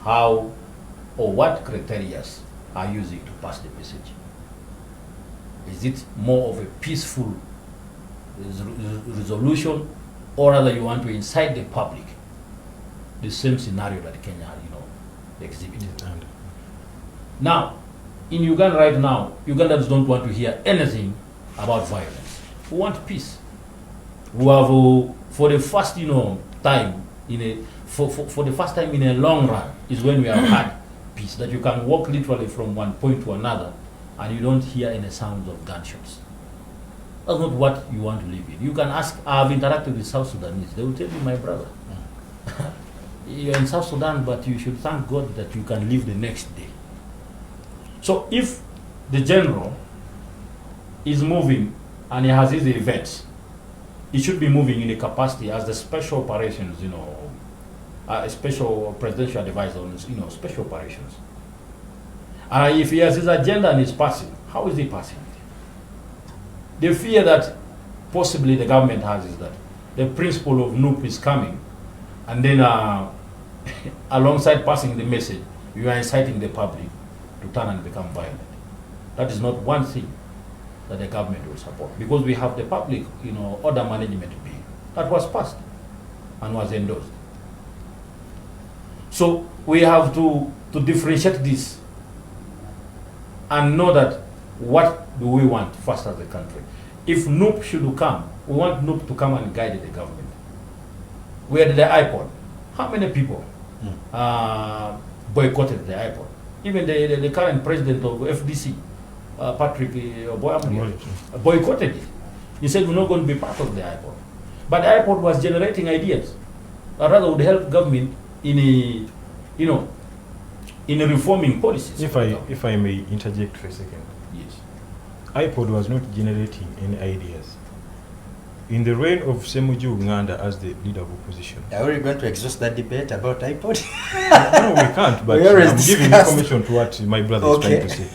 How or what criteria are using to pass the message? Is it more of a peaceful resolution, or rather you want to incite the public? The same scenario that Kenya, exhibited. Now, in Uganda right now, Ugandans don't want to hear anything about violence. We want peace. We have, for the first, time for the first time in a long run, is when we have had peace. That you can walk literally from one point to another, and you don't hear any sounds of gunshots. That's not what you want to live in. You can ask. I've interacted with South Sudanese. They will tell you, my brother, you're in South Sudan, but you should thank God that you can live the next day. So if the general is moving and he has his events, he should be moving in a capacity as the special operations, a special presidential advisor on, special operations. And if he has his agenda and is passing, how is he passing it? The fear that possibly the government has is that the principle of NUP is coming, and then alongside passing the message, you are inciting the public to turn and become violent. That is not one thing that the government will support, because we have the public, order management bill that was passed and was endorsed. So we have to differentiate this and know that what do we want first as a country. If NUP should come, we want NUP to come and guide the government. We had the iPod. How many people boycotted the iPod? Even the current president of FDC, Patrick Oboyamri, boycotted it. He said we're not going to be part of the iPod. But the iPod was generating ideas, or rather would help government in reforming policies. If I may interject for a second. Yes. iPod was not generating any ideas. In the reign of Semuju Nganda as the leader of opposition. Are we going to exhaust that debate about iPod? No, we can't, but I'm giving information to what my brother is trying to say.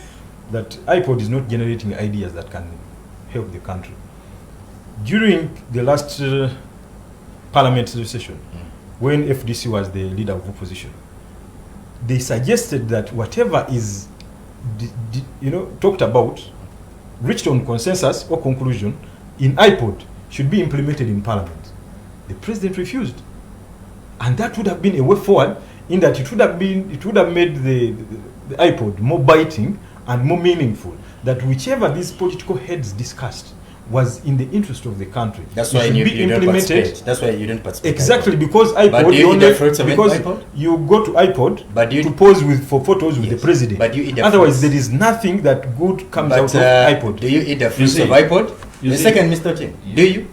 That iPod is not generating ideas that can help the country. During the last parliamentary session, when FDC was the leader of opposition, they suggested that whatever is talked about, reached on consensus or conclusion in iPod, should be implemented in parliament. The president refused, and that would have been a way forward, in that it would have made the iPod more biting and more meaningful, that whichever these political heads discussed was in the interest of the country. That's why you didn't participate. That's why you didn't participate. Exactly, because iPod, but do you eat the fruits of iPod? You go to iPod to pose for photos with the president. But you eat the Otherwise, fruits. there is nothing that good comes out of iPod. Do you eat the fruits of iPod? The second, Mr. Tim, do you?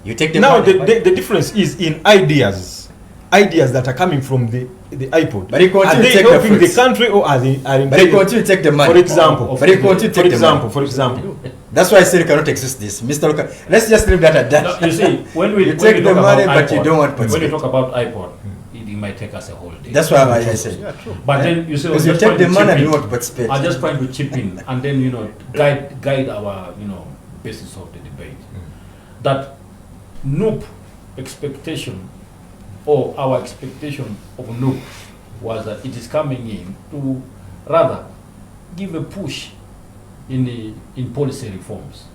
You take the now the difference is in ideas that are coming from the iPod. But you continue are they to take helping the the country, or are they? But you continue to take the money. For example, for example, that's why I said you cannot exist this, Mr. Luka. Let's just leave that at that. No, you see, when we take the money, but iPod, you don't want. When you talk about iPod, it might take us a whole day. That's why I said. Yeah, true. But then you say, because you take the money and you want to participate. I'm just trying to chip in and then guide our basis of the debate. That NUP expectation, or our expectation of NUP, was that it is coming in to rather give a push in policy reforms.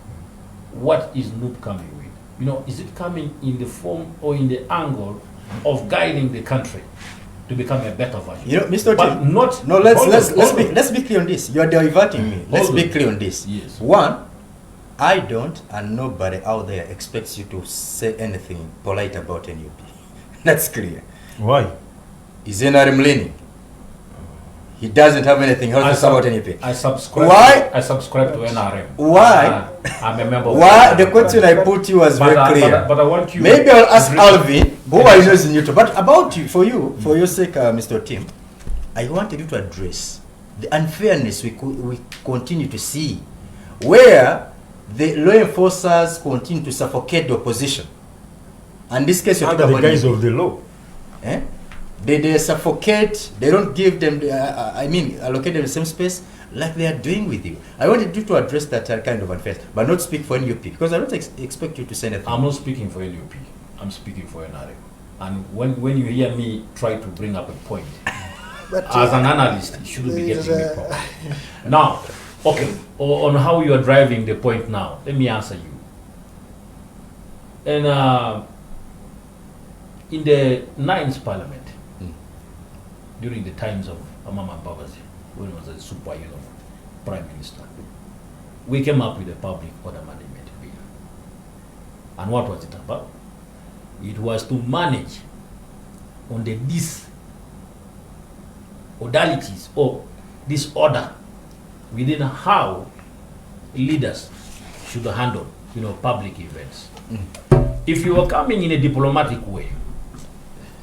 What is NUP coming with? Is it coming in the form or in the angle of guiding the country to become a better version? Mr. But Tim, not. No, let's be clear on this. You are diverting me. Let's be clear on this. Yes. One, I don't, and nobody out there expects you to say anything polite about NUP. That's clear. Why? Is NRM leaning? He doesn't have anything else to say about NUP. I subscribe. Why? I subscribe to NRM. Why? I'm a member. Why? The question I put you was very clear. But I want you. Maybe I'll ask Alvin, who I know is neutral. But about you, for your sake, Mr. Tim, I wanted you to address the unfairness we continue to see, where the law enforcers continue to suffocate the opposition. And this case, you're Under talking the about guise of the law. Eh? They suffocate, they don't give them, allocate them the same space like they are doing with you. I wanted you to address that kind of unfairness, but not speak for NUP, because I don't expect you to say anything. I'm not speaking for NUP, I'm speaking for NRM. And when you hear me try to bring up a point, But, as an analyst, you shouldn't be there's getting me problem. Now, okay, on how you are driving the point now, let me answer you. And in the 9th Parliament, during the times of Amama Babazi, when he was a super prime minister, we came up with a public order management bill. And what was it about? It was to manage on the modalities or disorder within how leaders should handle public events. If you are coming in a diplomatic way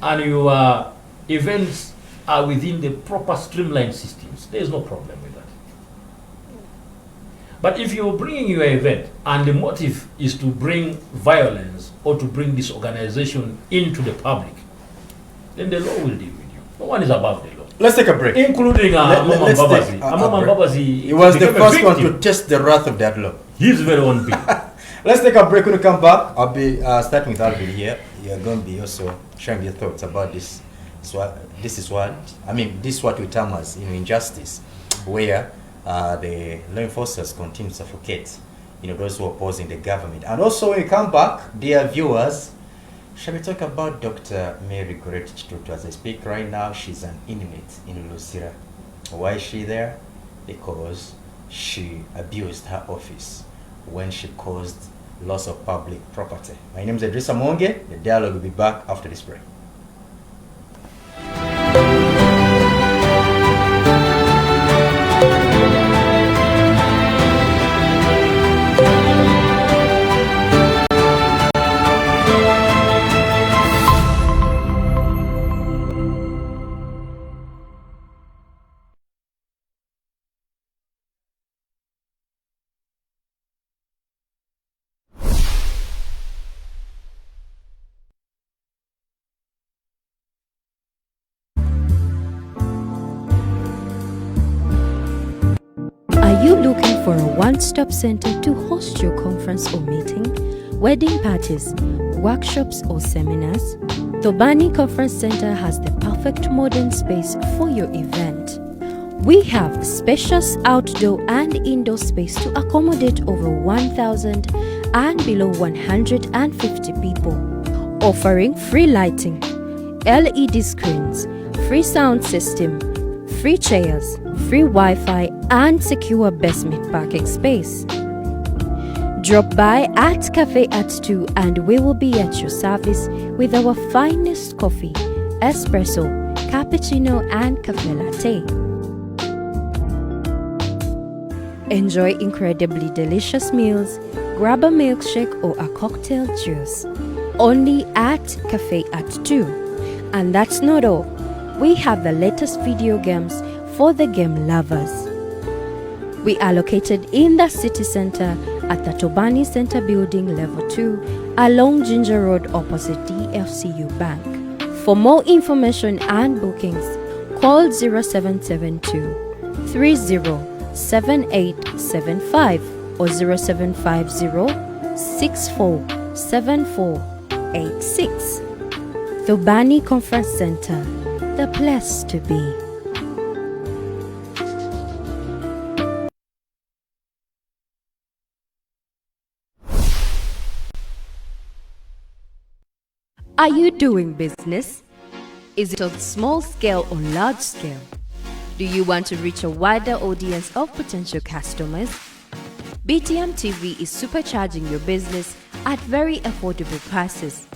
and your events are within the proper streamlined systems, there is no problem with that. But if you're bringing your event and the motive is to bring violence or to bring disorganization into the public, then the law will deal with you. No one is above the law. Let's take a break. Including Amama Babazi. Amama Babazi. He was the first one to test the wrath of that law. He's very own being. Let's take a break. When we come back, I'll be starting with Alvin here. You're going to be also sharing your thoughts about this. So this is what we term as injustice, where the law enforcers continue to suffocate those who are opposing the government. And also when we come back, dear viewers, shall we talk about Dr. Mary Goretti Chitutu? As I speak right now, she's an inmate in Lusira. Why is she there? Because she abused her office when she caused loss of public property. My name is Idrissa Monge. The dialogue will be back after this break. Are you looking for a one-stop center to host your conference or meeting, wedding parties, workshops or seminars? The Bani Conference Center has the perfect modern space for your event. We have spacious outdoor and indoor space to accommodate over 1,000 and below 150 people, offering free lighting, LED screens, free sound system, free chairs, free Wi-Fi, and secure basement parking space. Drop by at Cafe at 2 and we will be at your service with our finest coffee, espresso, cappuccino, and cafe latte. Enjoy incredibly delicious meals, grab a milkshake or a cocktail juice. Only at Cafe at 2. And that's not all. We have the latest video games for the game lovers. We are located in the city center at the Tobani Center Building Level 2 along Ginger Road opposite DFCU Bank. For more information and bookings, call 0772 307875 or 0750 647486. Tobani Conference Center, the place to be. Are you doing business? Is it on small scale or large scale? Do you want to reach a wider audience of potential customers? BTM TV is supercharging your business at very affordable prices.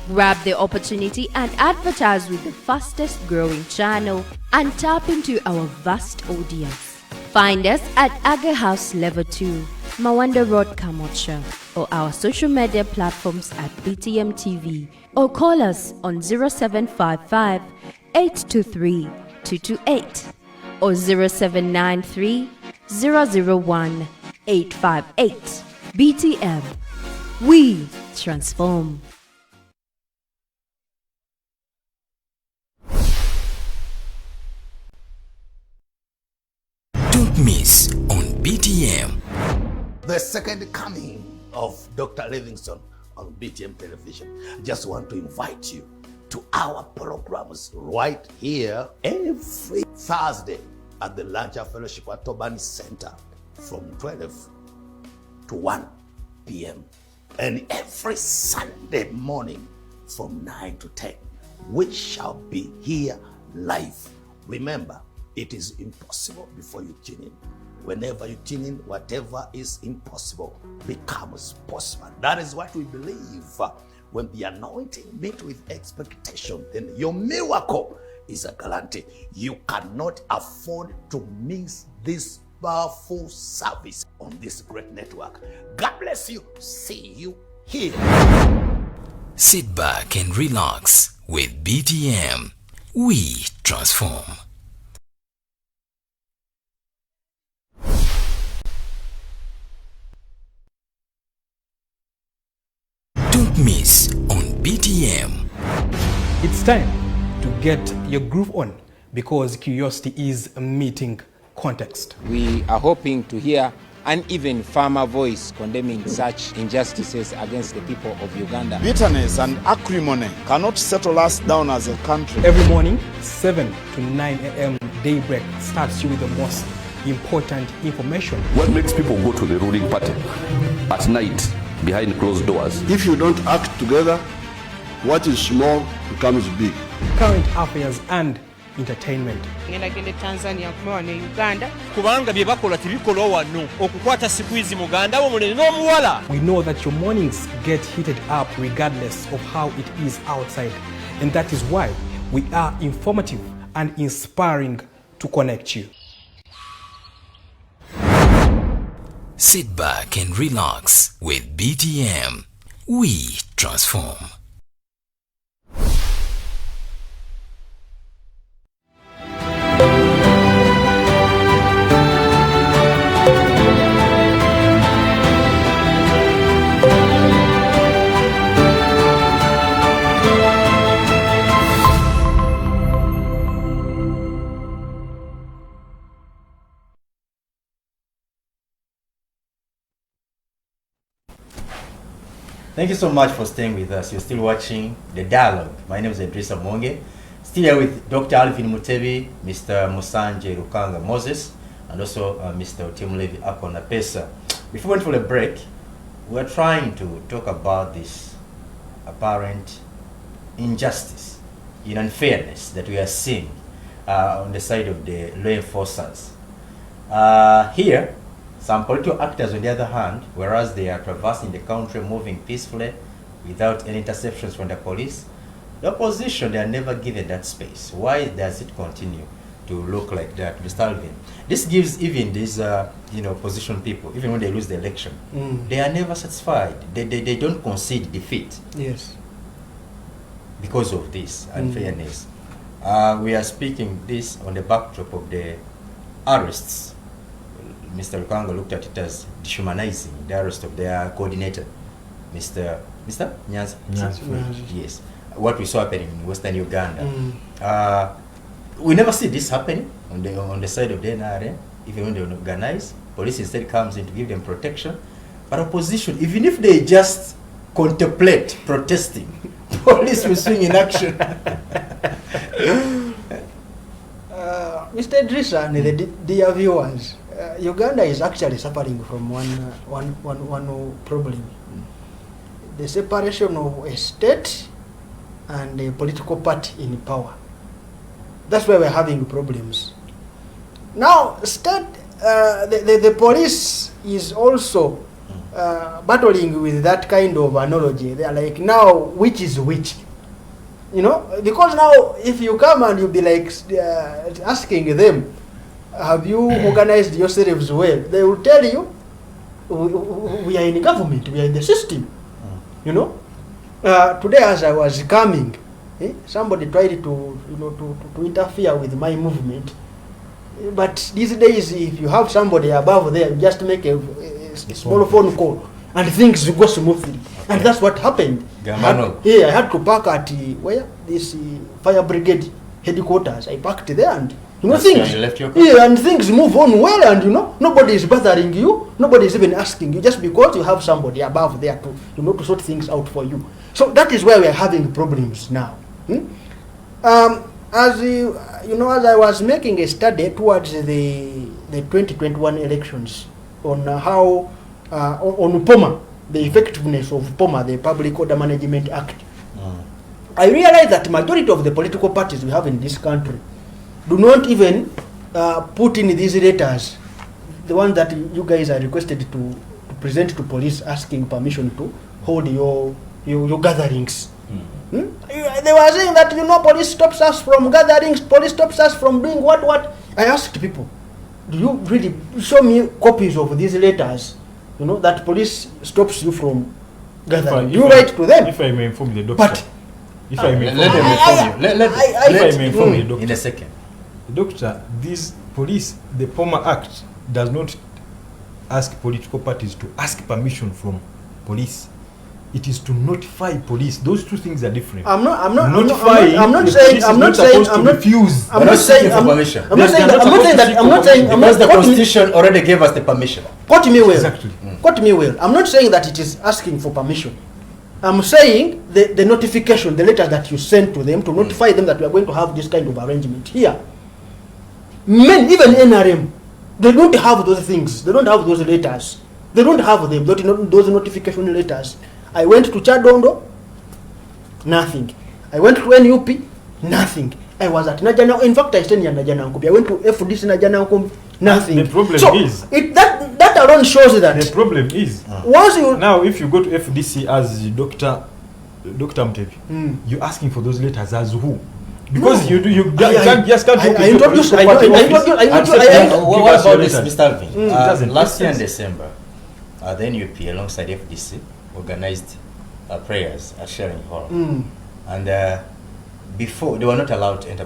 Grab the opportunity and advertise with the fastest growing channel and tap into our vast audience. Find us at Aga House Level 2, Mawanda Road, Kamocha, or our social media platforms at BTM TV, or call us on 0755 823 228 or 0793 001 858. BTM, we transform. Don't miss on BTM. The second coming of Dr. Livingston on BTM television. Just want to invite you to our programs right here every Thursday at the Lancha Fellowship at Tobani Center from 12 to 1 p.m. and every Sunday morning from 9 to 10. We shall be here live. Remember, it is impossible before you tune in. Whenever you tune in, whatever is impossible becomes possible. That is what we believe. When the anointing meets with expectation, then your miracle is a guarantee. You cannot afford to miss this powerful service on this great network. God bless you. See you here. Sit back and relax with BTM. We transform. Don't miss on BTM. It's time to get your groove on because curiosity is meeting context. We are hoping to hear an even firmer voice condemning such injustices against the people of Uganda. Bitterness and acrimony cannot settle us down as a country. Every morning, 7 to 9 a.m. Daybreak starts you with the most important information. What makes people go to the ruling party at night behind closed doors? If you don't act together, what is small becomes big. Current affairs and entertainment. Tanzania Uganda kubanga bye bakola tibikola wano okukwata sikwizi muganda wo munene n'omuwala. We know that your mornings get heated up regardless of how it is outside, and that is why we are informative and inspiring to connect you. Sit back and relax with BTM. We transform. Thank you so much for staying with us. You're still watching The Dialogue. My name is Idrissa Mwonge. Still here with Dr. Alvin Mutebi, Mr. Musanje Rukanga Moses, and also Mr. Otimulevi Akona Pesa. Before we went for the break, we were trying to talk about this apparent injustice, unfairness that we are seeing on the side of the law enforcers. Here, some political actors, on the other hand, whereas they are traversing the country, moving peacefully without any interceptions from the police, the opposition, they are never given that space. Why does it continue to look like that, Mr. Alvin? This gives even these, opposition people, even when they lose the election, they are never satisfied. They don't concede defeat. Yes. Because of this unfairness. We are speaking this on the backdrop of the arrests. Mr. Rukanga looked at it as dehumanizing the arrest of their coordinator, Mr. Nyanzi. Yes. What we saw happening in Western Uganda. We never see this happening on the side of the NRA, even when they organize. Police instead comes in to give them protection. But opposition, even if they just contemplate protesting, police will swing in action. Mr. Idrissa and the dear viewers, Uganda is actually suffering from one problem. The separation of a state and a political party in power. That's why we're having problems. Now, state the police is also battling with that kind of analogy. They are like, now which is which? You know, because now if you come and you be like asking them, have you organized yourselves well? They will tell you, we are in government, we are in the system. You know, today as I was coming, somebody tried to interfere with my movement. But these days, if you have somebody above there, you just make a small phone call and things go smoothly. Okay. And that's what happened. I had to park at where this fire brigade headquarters. I parked there, and things. You left your car? Yeah, and things move on well, and nobody is bothering you. Nobody is even asking you, just because you have somebody above there to to sort things out for you. So that is where we are having problems now. As as I was making a study towards the 2021 elections on how on POMA, the effectiveness of POMA, the Public Order Management Act, I realized that majority of the political parties we have in this country do not even put in these letters, the ones that you guys are requested to present to police asking permission to hold your gatherings. They were saying that police stops us from gatherings, police stops us from doing what. I asked people, do you really show me copies of these letters, that police stops you from gathering? You write to them. If I may inform the doctor. But if I may let them inform you. In a second. Doctor, these police, the POMA Act does not ask political parties to ask permission from police. It is to notify police. Those two things are different. I'm not saying the Constitution already gave us the permission. Quote me well. Exactly. Quote me well. I'm not saying that it is asking for permission. I'm saying the notification, the letter that you send to them to notify them that we are going to have this kind of arrangement here. Even NRM, they don't have those things. They don't have those letters. They don't have them. Those notification letters. I went to Chadondo, nothing. I went to NUP, nothing. I was at Najana. In fact, I stayed near Najana. I went to FDC Najana, nothing. The problem is that alone shows that the problem is once you now if you go to FDC as Dr. Mtepi, you're asking for those letters as who? Because you can't just What about this, Mr. Alvin? Last year in December, the NUP alongside FDC organized prayers at Sharing Hall, and before they were not allowed to enter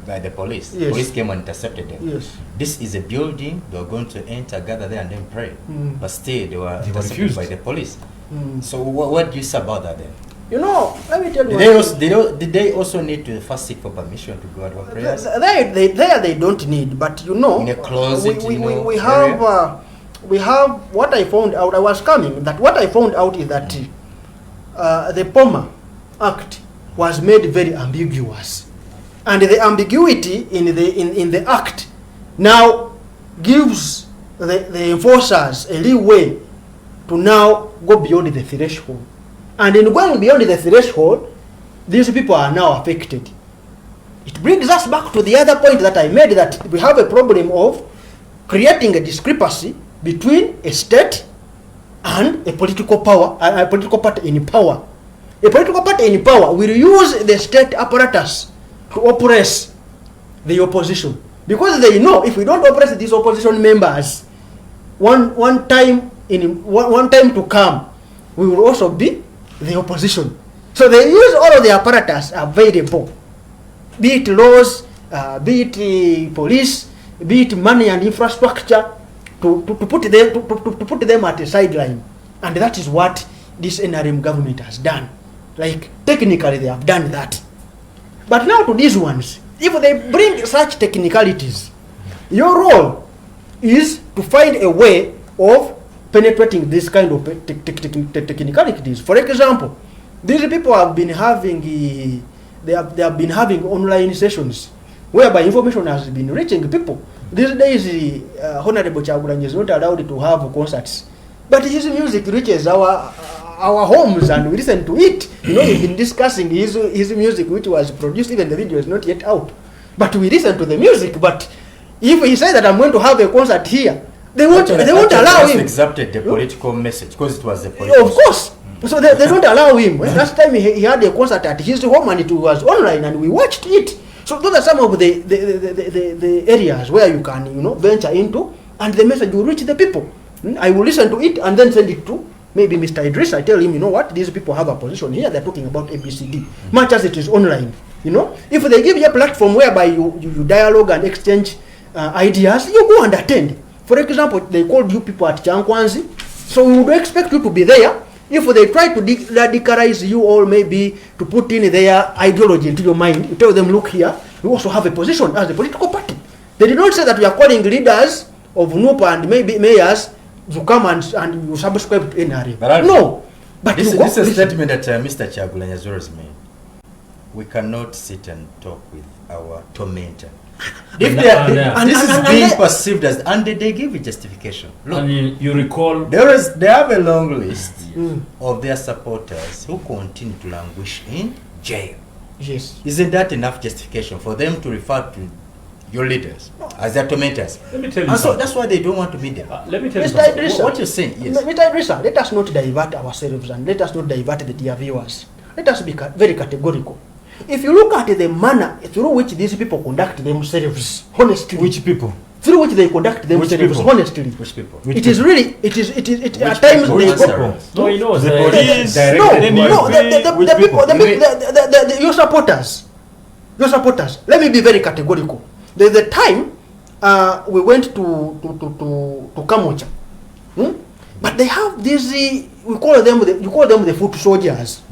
by the police. Yes. Police came and intercepted them. Yes. This is a building they were going to enter, gather there, and then pray. But still, they were intercepted by the police. So what do you say about that then? Let me tell you. Did they also need to first seek for permission to go out for prayers? They don't need, but in a closet, we have what I found out. I was coming. That what I found out is that the POMA Act was made very ambiguous, and the ambiguity in the Act now gives the enforcers a leeway to now go beyond the threshold. And in going beyond the threshold, these people are now affected. It brings us back to the other point that I made, that we have a problem of creating a discrepancy between a state and a political power, a political party in power. A political party in power will use the state apparatus to oppress the opposition, because they know if we don't oppress these opposition members, one time to come, we will also be the opposition. So they use all of the apparatus available, be it laws, be it police, be it money and infrastructure, to put them at a sideline. And that is what this NRM government has done. Like, technically they have done that. But now to these ones, if they bring such technicalities, your role is to find a way of penetrating this kind of technicalities. For example, these people have been having they have been having online sessions whereby information has been reaching people. These days, Honorable Chagulanyi is not allowed to have concerts, but his music reaches our homes and we listen to it. We've been discussing his music, which was produced, even the video is not yet out, but we listen to the music. But If he says that I'm going to have a concert here, they won't allow him. Accepted the political message because it was a political. Of course. So they don't allow him. Last time he had a concert at his home and it was online and we watched it. So those are some of the areas where you can, venture into and the message will reach the people. I will listen to it and then send it to maybe Mr. Idris. I tell him, you know what, these people have a position here. They're talking about ABCD. Much as it is online, if they give you a platform whereby you dialogue and exchange ideas, you go and attend. For example, they called you people at Chankwanzi, so we would expect you to be there. If they try to radicalize you or maybe to put in their ideology into your mind, you tell them, look here, we also have a position as a political party. They did not say that we are calling leaders of NUPA and maybe mayors to come and you subscribe to NRA. No. But this is a statement that Mr. Chagulanyi has always made. We cannot sit and talk with our tormentor. If this is being perceived as, and they give a justification. Look, and you recall, they have a long list of their supporters who continue to languish in jail. Yes. Isn't that enough justification for them to refer to your leaders as their tormentors? Let me tell you and so something. that's why they don't want to meet them. Let me tell you Mr. something. Idrissa, What you're saying, yes. Mr. Idrissa, let us not divert ourselves and let us not divert the dear viewers. Let us be very categorical. If you look at the manner through which these people conduct themselves, honestly. Which people? Through which they conduct themselves, honestly. Which people? It is really, at times they go. No, you know, the police. Your supporters. Your supporters. Let me be very categorical. There's a time we went to Kamocha. But they have these, you call them the foot soldiers.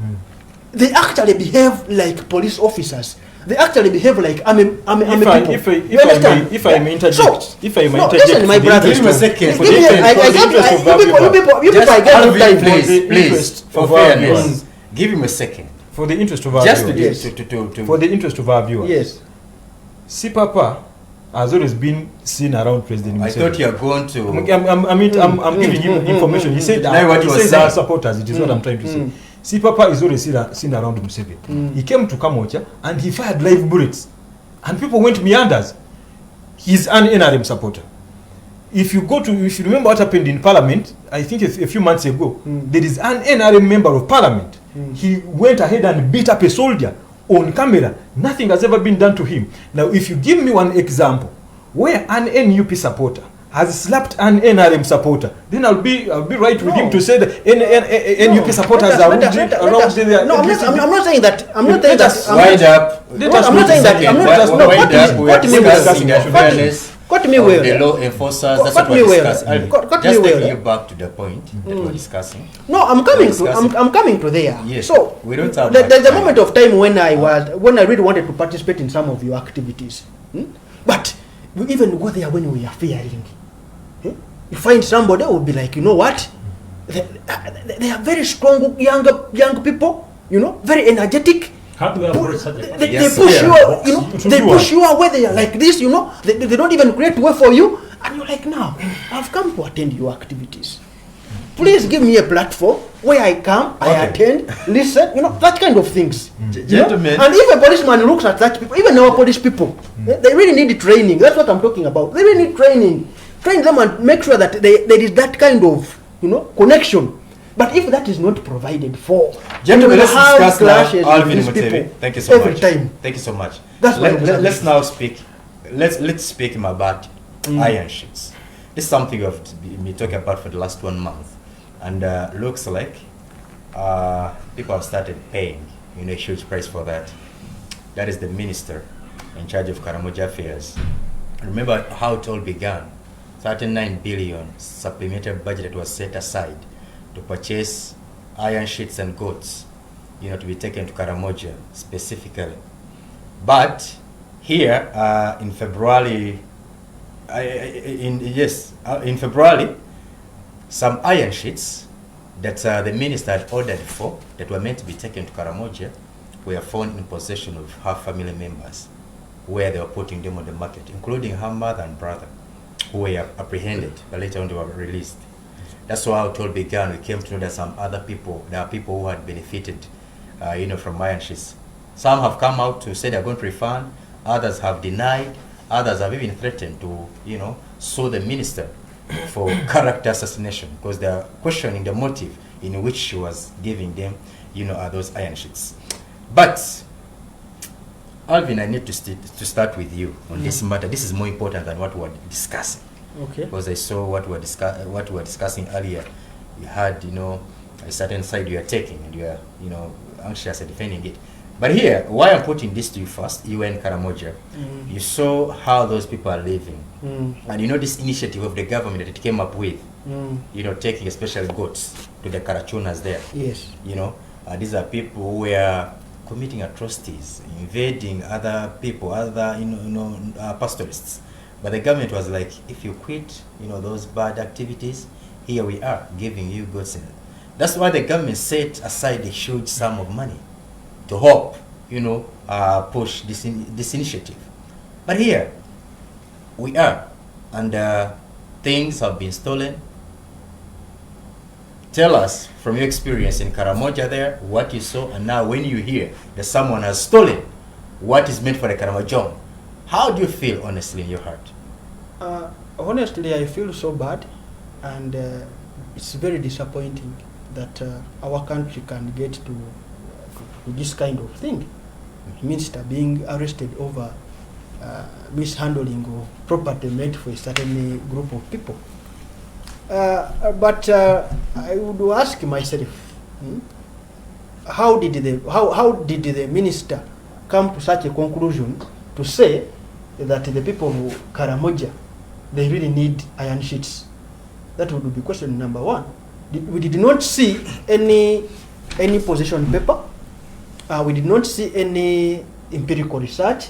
They actually behave like police officers. They actually behave like army people. If I may interject, listen, my brother. Give me a second. Please, for fairness, give him a second. For the interest of our viewers. For the interest of our viewers. Yes. CPAPA has always been seen around President Museveni. I thought you are going to. I'm giving you information. He said our supporters. It is what I'm trying to say. CPAPA is always seen around Museveni. He came to Kamocha and he fired live bullets. And people went meanders. He's an NRM supporter. If you remember what happened in Parliament, I think a few months ago, there is an NRM member of Parliament. He went ahead and beat up a soldier on camera. Nothing has ever been done to him. Now, if you give me one example where an NUP supporter has slapped an NRM supporter, then I'll be right with him to say that NUP supporters are around there. No, I'm not saying that. I'm not saying that. Wind up. I'm not saying that. Cut me well. The law enforcers. That's what we're discussing. Just taking you back to the point that we're discussing. No, I'm coming to there. Yes. So we don't have. There's a moment of time when I really wanted to participate in some of your activities, but we even go there when we are fearing. You find somebody who will be like, you know what? They are very strong young people. Very energetic. How do we approach such a They push you, they push you away. They are like this, They don't even create way for you, and you're like, now I've come to attend your activities. Please give me a platform where I come, I attend, listen, that kind of things. Gentlemen. And if a policeman looks at such people, even our police people, they really need training. That's what I'm talking about. They really need training. Train them and make sure that there is that kind of, connection. But if that is not provided for, gentlemen, let's discuss now. Alvin Mutebi, thank you so every much. Time. Thank you so much. Let's now speak. Let's speak about iron sheets. This is something we have been talking about for the last 1 month, and looks like people have started paying a huge price for that. That is the minister in charge of Karamoja affairs. Remember how it all began. 39 billion supplementary budget that was set aside to purchase iron sheets and goats, to be taken to Karamoja specifically. But here in February, in February, some iron sheets that the minister had ordered for that were meant to be taken to Karamoja were found in possession of her family members, where they were putting them on the market, including her mother and brother, who were apprehended, but later on they were released. That's how it all began. We came to know that there are people who had benefited, from iron sheets. Some have come out to say they're going to refund, others have denied, others have even threatened to, sue the minister for character assassination because they are questioning the motive in which she was giving them, those iron sheets. But Alvin, I need to start with you on this matter. This is more important than what we were discussing. Okay. Because I saw what we were discussing earlier. You had, a certain side you are taking, and you are, anxious at defending it. But here, why I'm putting this to you first, you and Karamoja, you saw how those people are living. And this initiative of the government that it came up with, taking especially goats to the Karachunas there. Yes. These are people who were committing atrocities, invading other people, other pastoralists. But the government was like, if you quit, those bad activities, here we are giving you goods. That's why the government set aside a huge sum of money to help, push this initiative. But here we are, and things have been stolen. Tell us from your experience in Karamoja there, what you saw, and now when you hear that someone has stolen what is meant for the Karamojong, how do you feel honestly in your heart? Honestly, I feel so bad, and it's very disappointing that our country can get to this kind of thing. Minister being arrested over mishandling of property meant for a certain group of people. But I would ask myself, how did the minister come to such a conclusion to say that the people of Karamoja, they really need iron sheets? That would be question number one. We did not see any position paper. We did not see any empirical research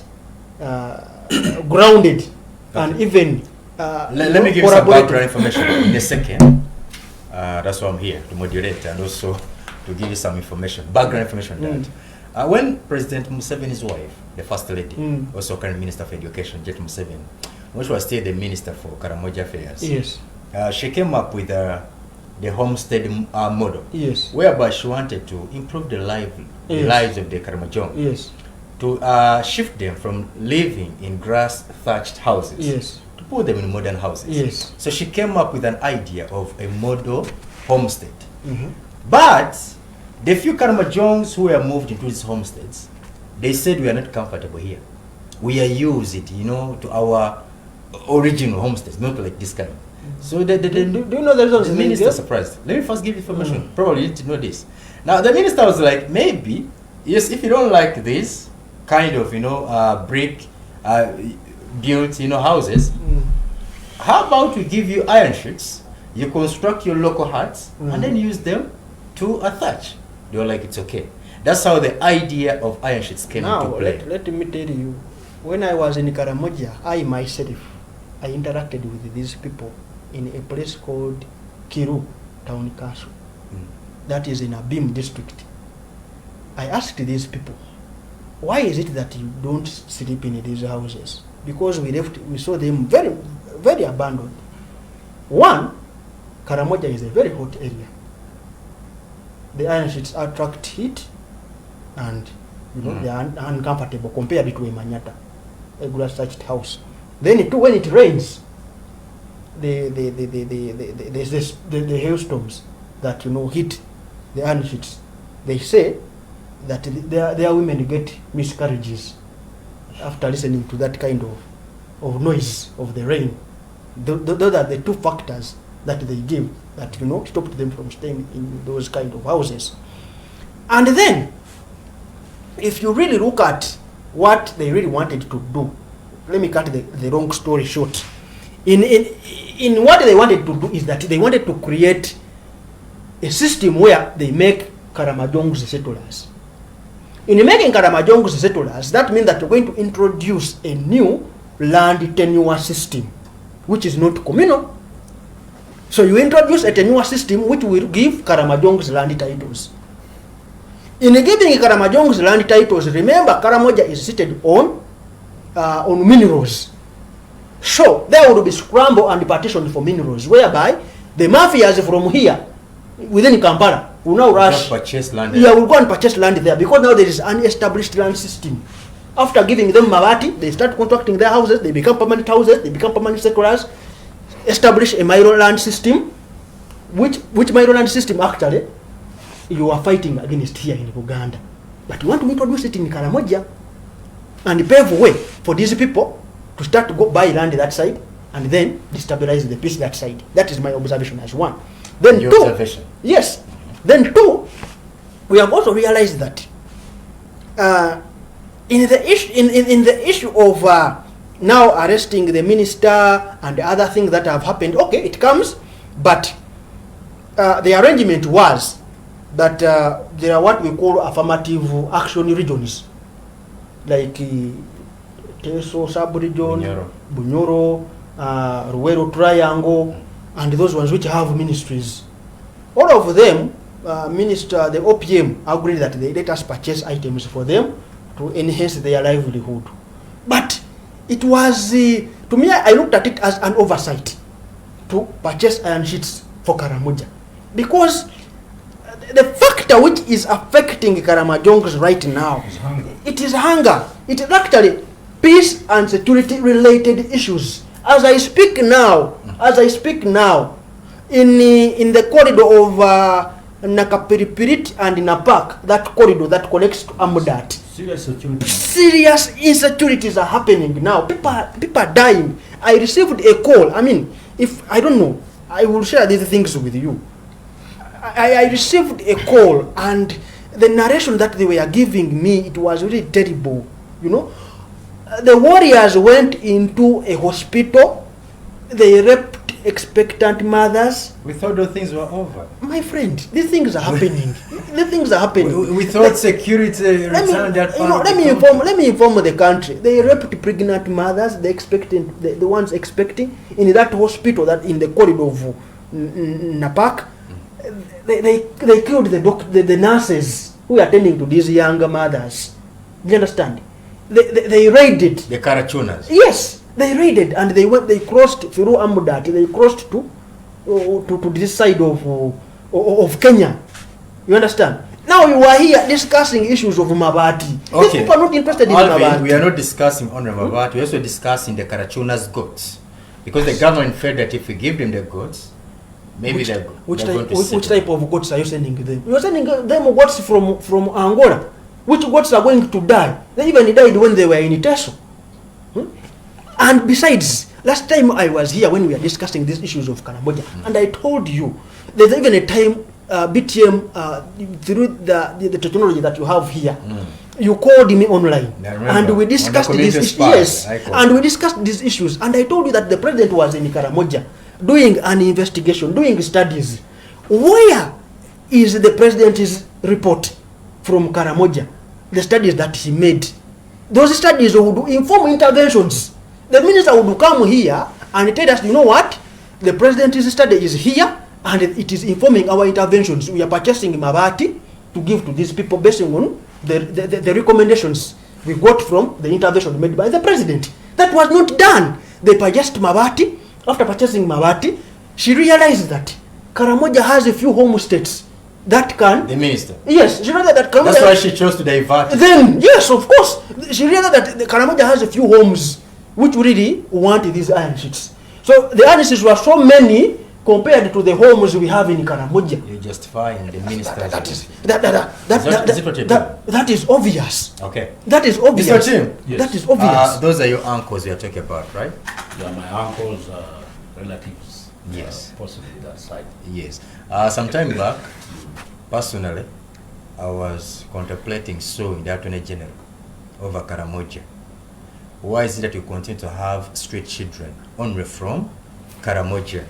grounded and even let me give you some background information in a second. That's why I'm here, to moderate and also to give you some information, background information on that. When President Museveni's wife, the First Lady, also current Minister for Education, Jet Museveni, when she was still the Minister for Karamoja Affairs, yes, she came up with the homestead model, yes, whereby she wanted to improve the lives of the Karamojong, yes, to shift them from living in grass-thatched houses, yes, to put them in modern houses. Yes. So she came up with an idea of a model homestead. But the few Karamojongs who were moved into these homesteads, they said we are not comfortable here. We are used it, to our original homesteads, not like this kind. So do you know the minister surprised? Let me first give information. Probably you need to know this. Now the minister was like, maybe, yes, if you don't like this kind of, brick built, houses, how about we give you iron sheets, you construct your local huts, and then use them to thatch? They were like, it's okay. That's how the idea of iron sheets came into play. Let me tell you, when I was in Karamoja, I myself, I interacted with these people in a place called Kiru Town Council. That is in Abim district. I asked these people, why is it that you don't sleep in these houses? Because we saw them very, very abandoned. One, Karamoja is a very hot area. The iron sheets attract heat, and they are uncomfortable compared to a Manyata, a grass-thatched house. Then when it rains, the hailstorms that hit the iron sheets, they say that their women get miscarriages after listening to that kind of noise of the rain. Those are the two factors that they give that stopped them from staying in those kind of houses. And then, if you really look at what they really wanted to do, let me cut the long story short. In what they wanted to do is that they wanted to create a system where they make Karamojongs settlers. In making Karamojongs settlers, that means that you're going to introduce a new land tenure system, which is not communal. So you introduce a tenure system which will give Karamojongs land titles. In giving Karamojongs land titles, remember Karamoja is seated on minerals. So there will be scramble and partition for minerals, whereby the mafias from here, within Kampala, will now rush. Purchase land will go and purchase land there, because now there is an established land system. After giving them Mabati, they start contracting their houses, they become permanent houses, they become permanent settlers, establish a Miro land system, which Miro land system actually you are fighting against here in Uganda. But you want to introduce it in Karamoja and pave way for these people to start to go buy land that side and then destabilize the peace that side. That is my observation as one. Then Your two, observation. yes. Then two, we have also realized that in the issue of now arresting the minister and the other things that have happened, okay, it comes, but the arrangement was that there are what we call affirmative action regions, like Teso sub-region, Bunyoro, Ruwero Triangle, and those ones which have ministries. All of them, the OPM agreed that they let us purchase items for them to enhance their livelihood. But it was, to me, I looked at it as an oversight to purchase iron sheets for Karamoja. Because the factor which is affecting Karamojongos right now, it is hunger. It is actually peace and security related issues. As I speak now, in the corridor of Nakapiripirit and Napak, that corridor that connects to Amudat, serious insecurities are happening now. People are dying. I received a call. I mean, if I don't know, I will share these things with you. I received a call, and the narration that they were giving me, it was really terrible. You know, the warriors went into a hospital. They raped expectant mothers. We thought those things were over. My friend, these things are happening. These things are happening. We thought security returned that part. Let me inform the country. They raped pregnant mothers, the ones expecting in that hospital, that in the corridor of Napak. They killed the nurses who are attending to these younger mothers. Do you understand? They raided the Karachunas. Yes, they raided, and they crossed through Amudat. They crossed to this side of Kenya. You understand? Now you are here discussing issues of Mabati. Okay. These people are not interested in Mabati. We are not discussing only Mabati. We're also discussing the Karachunas goats, because the government felt that if we give them the goats, maybe which type of goats are you sending them? You are sending them goats from Angola. Which goats are going to die? They even died when they were in Iteso. And besides, last time I was here when we were discussing these issues of Karamoja, and I told you there's even a time BTM through the technology that you have here. You called me online, and we discussed these issues. Yes, and we discussed these issues, and I told you that the president was in Karamoja doing an investigation, doing studies. Where is the president's report from Karamoja? The studies that he made. Those studies would inform interventions. The minister would come here and tell us, you know what? The president's study is here and it is informing our interventions. We are purchasing Mabati to give to these people based on the recommendations we got from the intervention made by the president. That was not done. They purchased Mabati. After purchasing Mabati, she realized that Karamoja has a few homesteads that can... The minister? Yes, she realized that Karamoja... That's why she chose to divert. Then, yes, of course. She realized that Karamoja has a few homes which really want these iron sheets. So the iron sheets were so many compared to the homes we have in Karamoja. You're justifying the minister. That is obvious. Okay. That is obvious. Mr. Tim, yes. That is obvious. Those are your uncles you're talking about, right? Yeah, my uncles, relatives. Yes. Possibly that side. Yes. Some time back, personally, I was contemplating suing the Attorney General over Karamoja. Why is it that you continue to have street children only from Karamoja?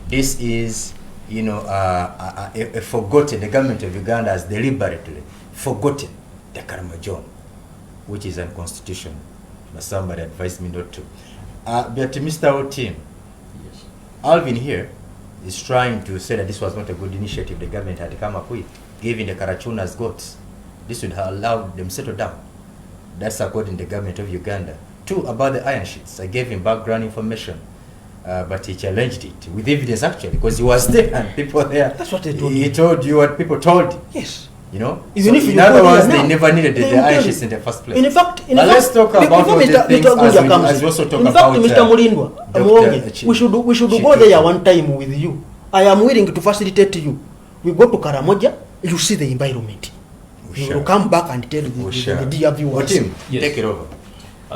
This is, you know, a forgotten, the government of Uganda has deliberately forgotten the Karamoja, which is unconstitutional. But somebody advised me not to. But Mr. Otim, yes. Alvin here is trying to say that this was not a good initiative the government had come up with, giving the Karachunas goats. This would have allowed them to settle down. That's according to the government of Uganda. Two, about the iron sheets. I gave him background information, but he challenged it with evidence actually, because he was there and people there. That's what they told He told you what people told him. Yes. You know, Even if in you other go there words, now, they never needed they the will iron tell sheets you. in the first place. In fact, But let's talk about before other Mr. things Gunja comes as we also talk in fact, about Mr. Mulindwa, Dr. we should go there one time with you. I am willing to facilitate you. We go to Karamoja, you see the environment. You will come back and tell the dear viewers. Tim, take it over.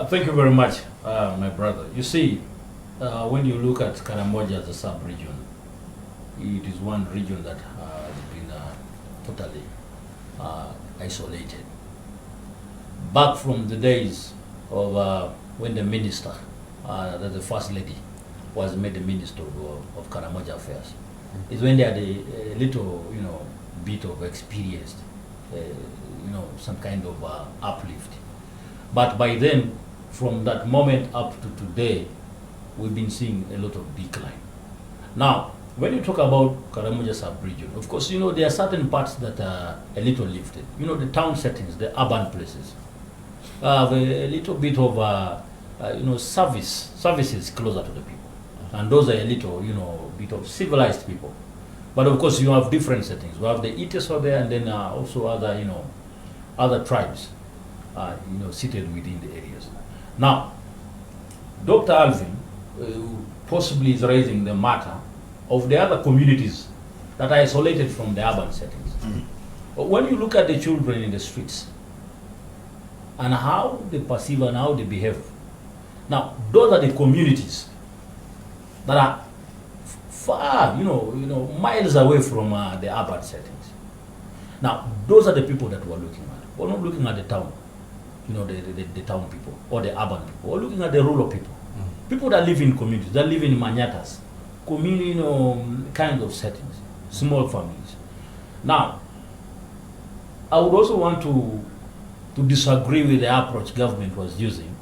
Thank you very much, my brother. You see, when you look at Karamoja as a sub-region, it is one region that has been totally isolated. Back from the days of when the minister, the first lady, was made the minister of Karamoja affairs, is when they had a little, bit of experience, some kind of uplift. But by then, from that moment up to today, we've been seeing a lot of decline. Now, when you talk about Karamoja sub-region, of course, there are certain parts that are a little lifted. The town settings, the urban places, have a little bit of, services closer to the people. And those are a little, bit of civilized people. But of course, you have different settings. We have the Iteso there, and then also other, other tribes, seated within the areas. Now, Dr. Alvin possibly is raising the matter of the other communities that are isolated from the urban settings. But when you look at the children in the streets and how they perceive and how they behave, now those are the communities that are far, miles away from the urban settings. Now, those are the people that we're looking at. We're not looking at the town, the town people or the urban people. We're looking at the rural people. People that live in communities, that live in manyatas, community, kind of settings, small families. Now, I would also want to disagree with the approach government was using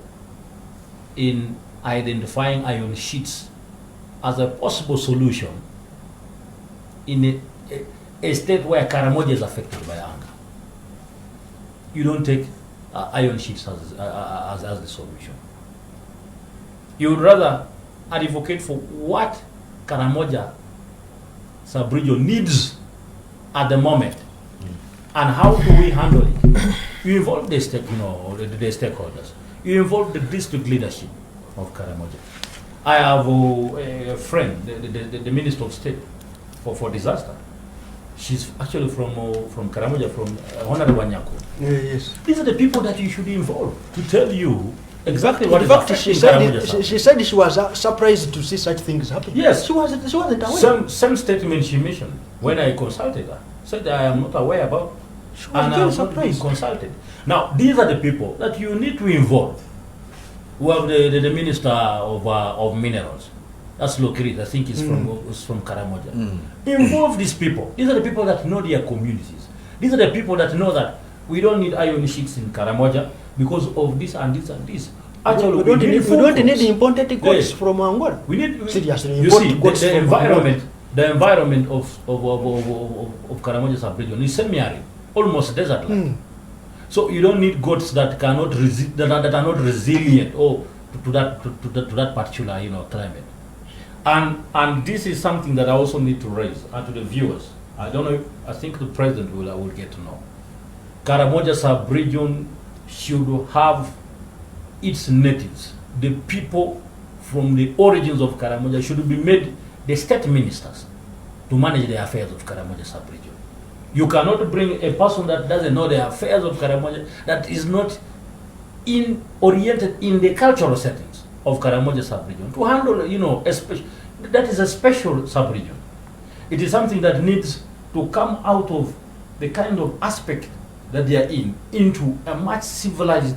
in identifying iron sheets as a possible solution in a state where Karamoja is affected by anger. You don't take iron sheets as the solution. You would rather advocate for what Karamoja sub-region needs at the moment, and how do we handle it? You involve the stakeholders. You involve the district leadership of Karamoja. I have a friend, the Minister of State for Disaster. She's actually from Karamoja, from Honorable Nyako. Yes. These are the people that you should involve to tell you exactly what in is fact, affecting she Karamoja. said she was surprised to see such things happen. Yes. She wasn't aware. Some statement she mentioned when I consulted her said I am not aware about, She was and I very have not been surprised. consulted. Now, these are the people that you need to involve. We have the Minister of Minerals. That's Lokiri, I think it's from Karamoja. Involve these people. These are the people that know their communities. These are the people that know that we don't need iron sheets in Karamoja because of this and this and this. Actually, we don't need imported goods from Angola. We need seriously. You see, the environment of Karamoja sub-region is semi-arid, almost desert land. So you don't need goats that cannot that are not resilient to that particular climate. And this is something that I also need to raise to the viewers. I don't know. I think the president will get to know. Karamoja sub-region should have its natives, the people from the origins of Karamoja, should be made the state ministers to manage the affairs of Karamoja sub-region. You cannot bring a person that doesn't know the affairs of Karamoja, that is not oriented in the cultural settings of Karamoja sub-region to handle, that is a special sub-region. It is something that needs to come out of the kind of aspect that they are into a much civilized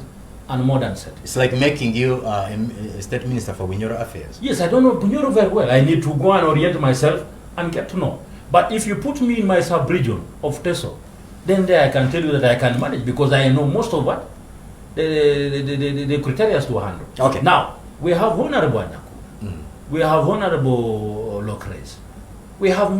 and modern setting. It's like making you a state minister for Bunyoro affairs. Yes, I don't know Bunyoro very well. I need to go and orient myself and get to know. But if you put me in my sub-region of Teso, then there I can tell you that I can manage because I know most of what the criteria to handle. Okay. Now, we have Honorable Anyaku. We have Honorable Locres. We have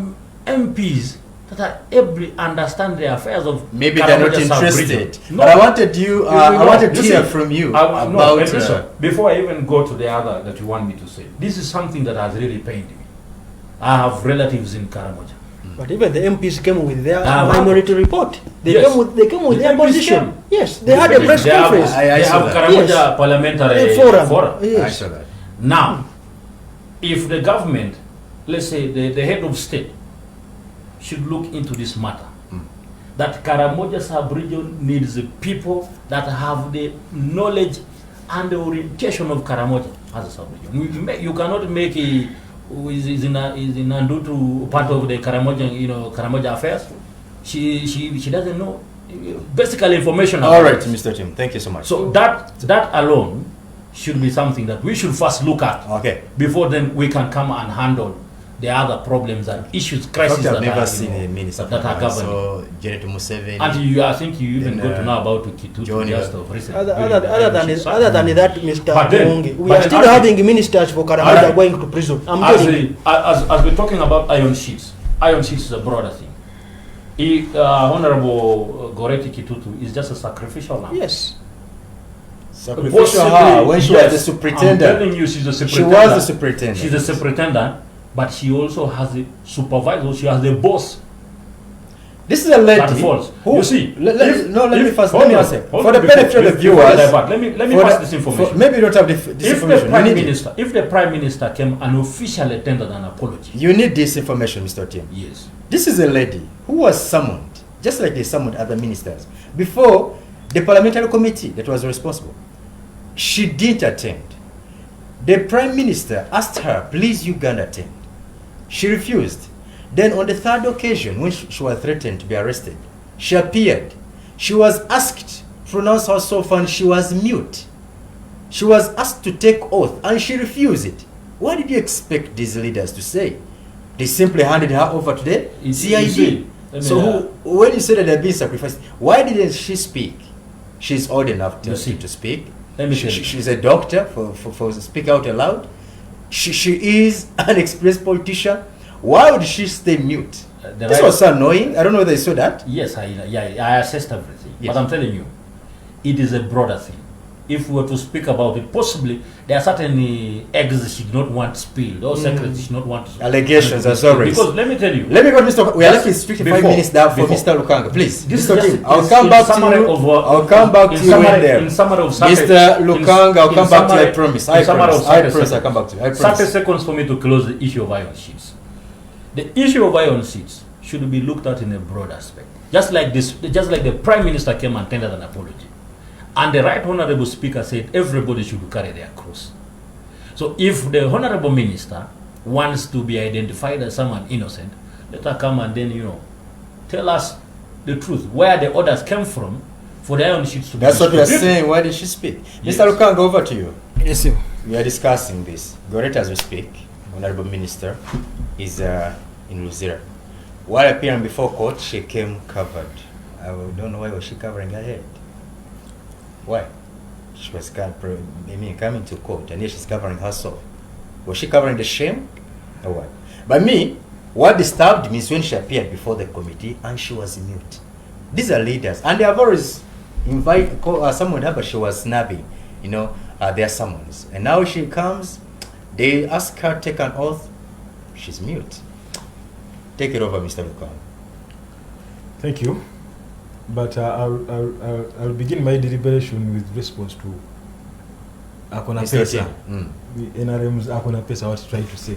MPs that are able to understand the affairs of maybe they're not Karamoja interested. sub-region. But I wanted to hear from you about... before I even go to the other that you want me to say, this is something that has really pained me. I have relatives in Karamoja. But even the MPs came with their minority report. They came with their position. Yes, they had a press conference. They have Karamoja parliamentary forum. Yes. I saw that. Now, if the government, let's say the head of state, should look into this matter, that Karamoja sub-region needs the people that have the knowledge and the orientation of Karamoja as a sub-region. You cannot make who is in Nandutu part of the Karamoja, Karamoja affairs. She doesn't know basic information. All right, Mr. Tim, thank you so much. So that alone should be something that we should first look at. Okay. Before then we can come and handle the other problems and issues, crises that I've never are, seen a minister that are governing. So Janet Museveni. And I think you even got to know about Kitutu just of recent. Other than that, Mr. Mungi, we but are still having ministers for Karamoja going to prison. As we're talking about iron sheets is a broader thing. Honorable Goreti Kitutu is just a sacrificial lamb. Yes. Sacrificial her when she was the superintendent. I'm telling you, she's a superintendent. She was the superintendent. She's a superintendent, but she also has a supervisor. She has the boss. This is a lady. That falls. Who, you see? let me answer. For the benefit of the viewers, let me pass this information. Maybe you don't have this information. If the Prime Minister came and officially tendered an apology. You need this information, Mr. Tim. Yes. This is a lady who was summoned, just like they summoned other ministers, before the parliamentary committee that was responsible. She didn't attend. The Prime Minister asked her, please, you can attend. She refused. Then on the third occasion, when she was threatened to be arrested, she appeared. She was asked to pronounce herself and she was mute. She was asked to take oath and she refused it. What did you expect these leaders to say? They simply handed her over to the CID. So when you say that they're being sacrificed, why didn't she speak? She's old enough to speak. She's a doctor for speak out aloud. She is an experienced politician. Why would she stay mute? This was so annoying. I don't know whether you saw that. Yes, I assessed everything. Yes. But I'm telling you, it is a broader thing. If we were to speak about it, possibly there are certain eggs she did not want spilled or secrets she did not want to allegations as always. Because let me tell you. Let me go, Mr. We are left with 5 minutes now for Mr. Lukanga. Please, Mr. Tim, I'll come back to you. I'll come back to you in there. Mr. Lukanga, I'll come back to you. I promise. I promise. I'll come back to you. I promise. 30 seconds for me to close the issue of iron sheets. The issue of iron sheets should be looked at in a broad aspect. Just like the Prime Minister came and tendered an apology. And the Right Honorable Speaker said everybody should carry their cross. So if the Honorable Minister wants to be identified as someone innocent, let her come and then, tell us the truth, where the orders came from for the iron sheets to be That's what we are saying. Why did she speak? Yes. Mr. Lukanga, over to you. Yes, sir. We are discussing this. Goreta, as we speak, Honorable Minister, is in Luzira. While appearing before court, she came covered. I don't know why was she covering her head. Why? She was coming to court, and here she's covering herself. Was she covering the shame, or what? But me, what disturbed me is when she appeared before the committee and she was mute. These are leaders, and they have always invited someone up, but she was snapping, their summons. And now she comes, they ask her to take an oath, she's mute. Take it over, Mr. Lukanga. Thank you. But I'll begin my deliberation with response to Akona Pesa. NRM's Akona Pesa, what he's trying to say.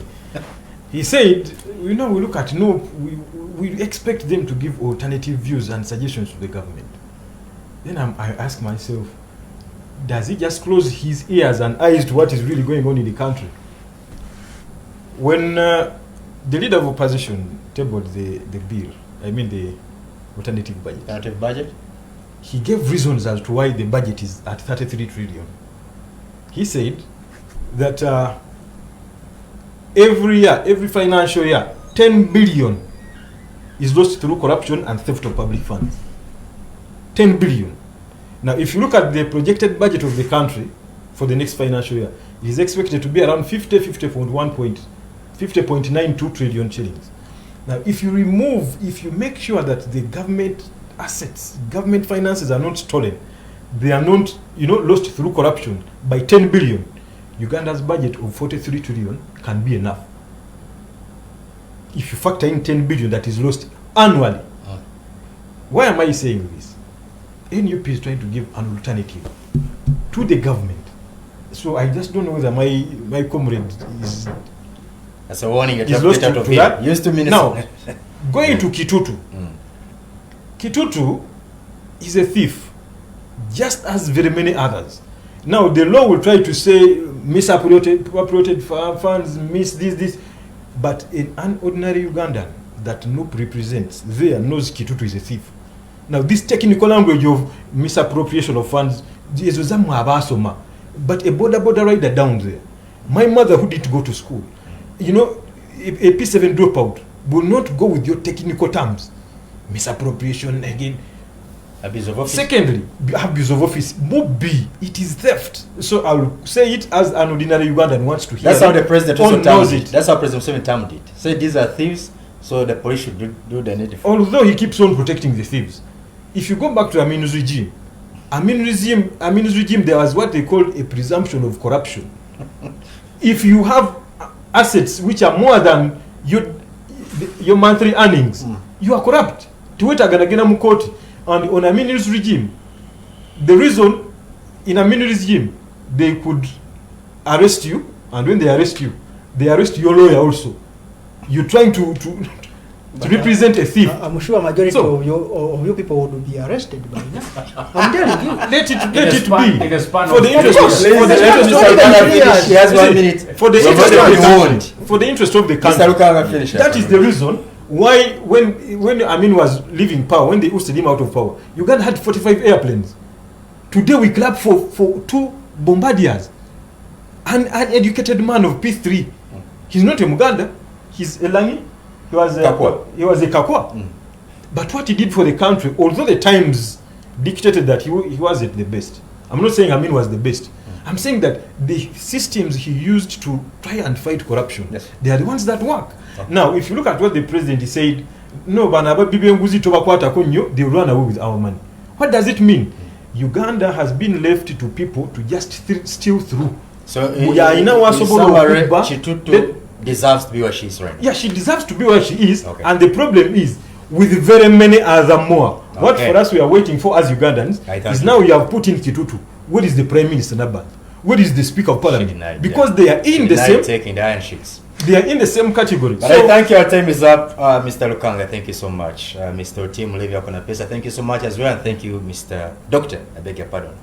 He said, we look at we expect them to give alternative views and suggestions to the government. Then I ask myself, does he just close his ears and eyes to what is really going on in the country? When the leader of opposition tabled the bill, the alternative budget. He gave reasons as to why the budget is at 33 trillion. He said that every financial year, 10 billion is lost through corruption and theft of public funds. 10 billion. Now, if you look at the projected budget of the country for the next financial year, it is expected to be around 50.92 trillion shillings. Now, if you make sure that the government assets, government finances are not stolen, they are not, lost through corruption by 10 billion, Uganda's budget of 43 trillion can be enough. if you factor in 10 billion that is lost annually. Why am I saying this? NUP is trying to give an alternative to the government. So I just don't know whether my comrade is... That's a warning. Is lost to that. Used to minutes. Now, going to Kitutu. Kitutu is a thief, just as very many others. Now, the law will try to say misappropriated funds, this. But an ordinary Ugandan that NUP represents there knows Kitutu is a thief. Now, this technical language of misappropriation of funds is but a border rider down there. My mother, who did go to school, you know, a P7 dropout will not go with your technical terms. Misappropriation again. Abuse of office. Secondly, abuse of office. B, it is theft. So I'll say it as an ordinary Ugandan wants to hear. That's how the president also termed it. That's how President Museveni termed it. Say these are thieves, so the police should do the needful. Although he keeps on protecting the thieves. If you go back to Aminu's regime, there was what they called a presumption of corruption. If you have assets which are more than your monthly earnings, you are corrupt. And on Aminu's regime, the reason in Aminu's regime they could arrest you, and when they arrest your lawyer also. You're trying to represent a thief. I'm sure a majority of you people would be arrested by now. I'm telling you. Let it be. For the interest of the country. That is the reason why when Amin was leaving power, when they ousted him out of power, Uganda had 45 airplanes. Today we clap for 2 bombardiers. An educated man of P3. He's not a Muganda. He's a Langi. He was a Kakwa. But what he did for the country, although the Times dictated that he wasn't the best. I'm not saying Amin was the best. I'm saying that the systems he used to try and fight corruption, they are the ones that work. Now, if you look at what the president said, no, they will run away with our money. What does it mean? Uganda has been left to people to just steal through. So, Kitutu deserves to be where she is right now. Yeah, she deserves to be where she is. Okay. And the problem is, with very many other more. Okay. What for us we are waiting for as Ugandans is now you have put in Kitutu. What is the Prime Minister Naban? What is the Speaker of Parliament? Because they are in the same... taking the iron sheets. They are in the same category. But I thank you. Our time is up. Mr. Lukanga, thank you so much. Mr. Tim Olivia Konapesa, thank you so much as well. And thank you, Mr. Doctor. I beg your pardon.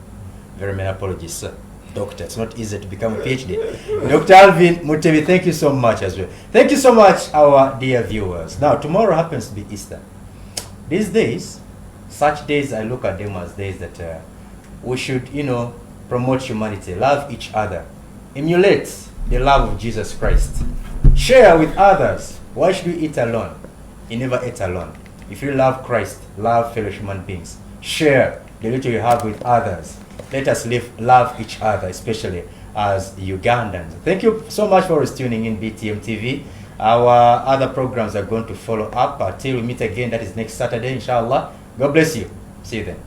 Very many apologies, sir. Doctor. It's not easy to become a PhD. Dr. Alvin Mutebi, thank you so much as well. Thank you so much, our dear viewers. Now, tomorrow happens to be Easter. These days, such days, I look at them as days that we should, promote humanity, love each other, emulate the love of Jesus Christ, share with others. Why should we eat alone? You never ate alone. If you love Christ, love fellow human beings, share the little you have with others. Let us love each other, especially as Ugandans. Thank you so much for tuning in BTM TV. Our other programs are going to follow up until we meet again. That is next Saturday, inshallah. God bless you. See you then.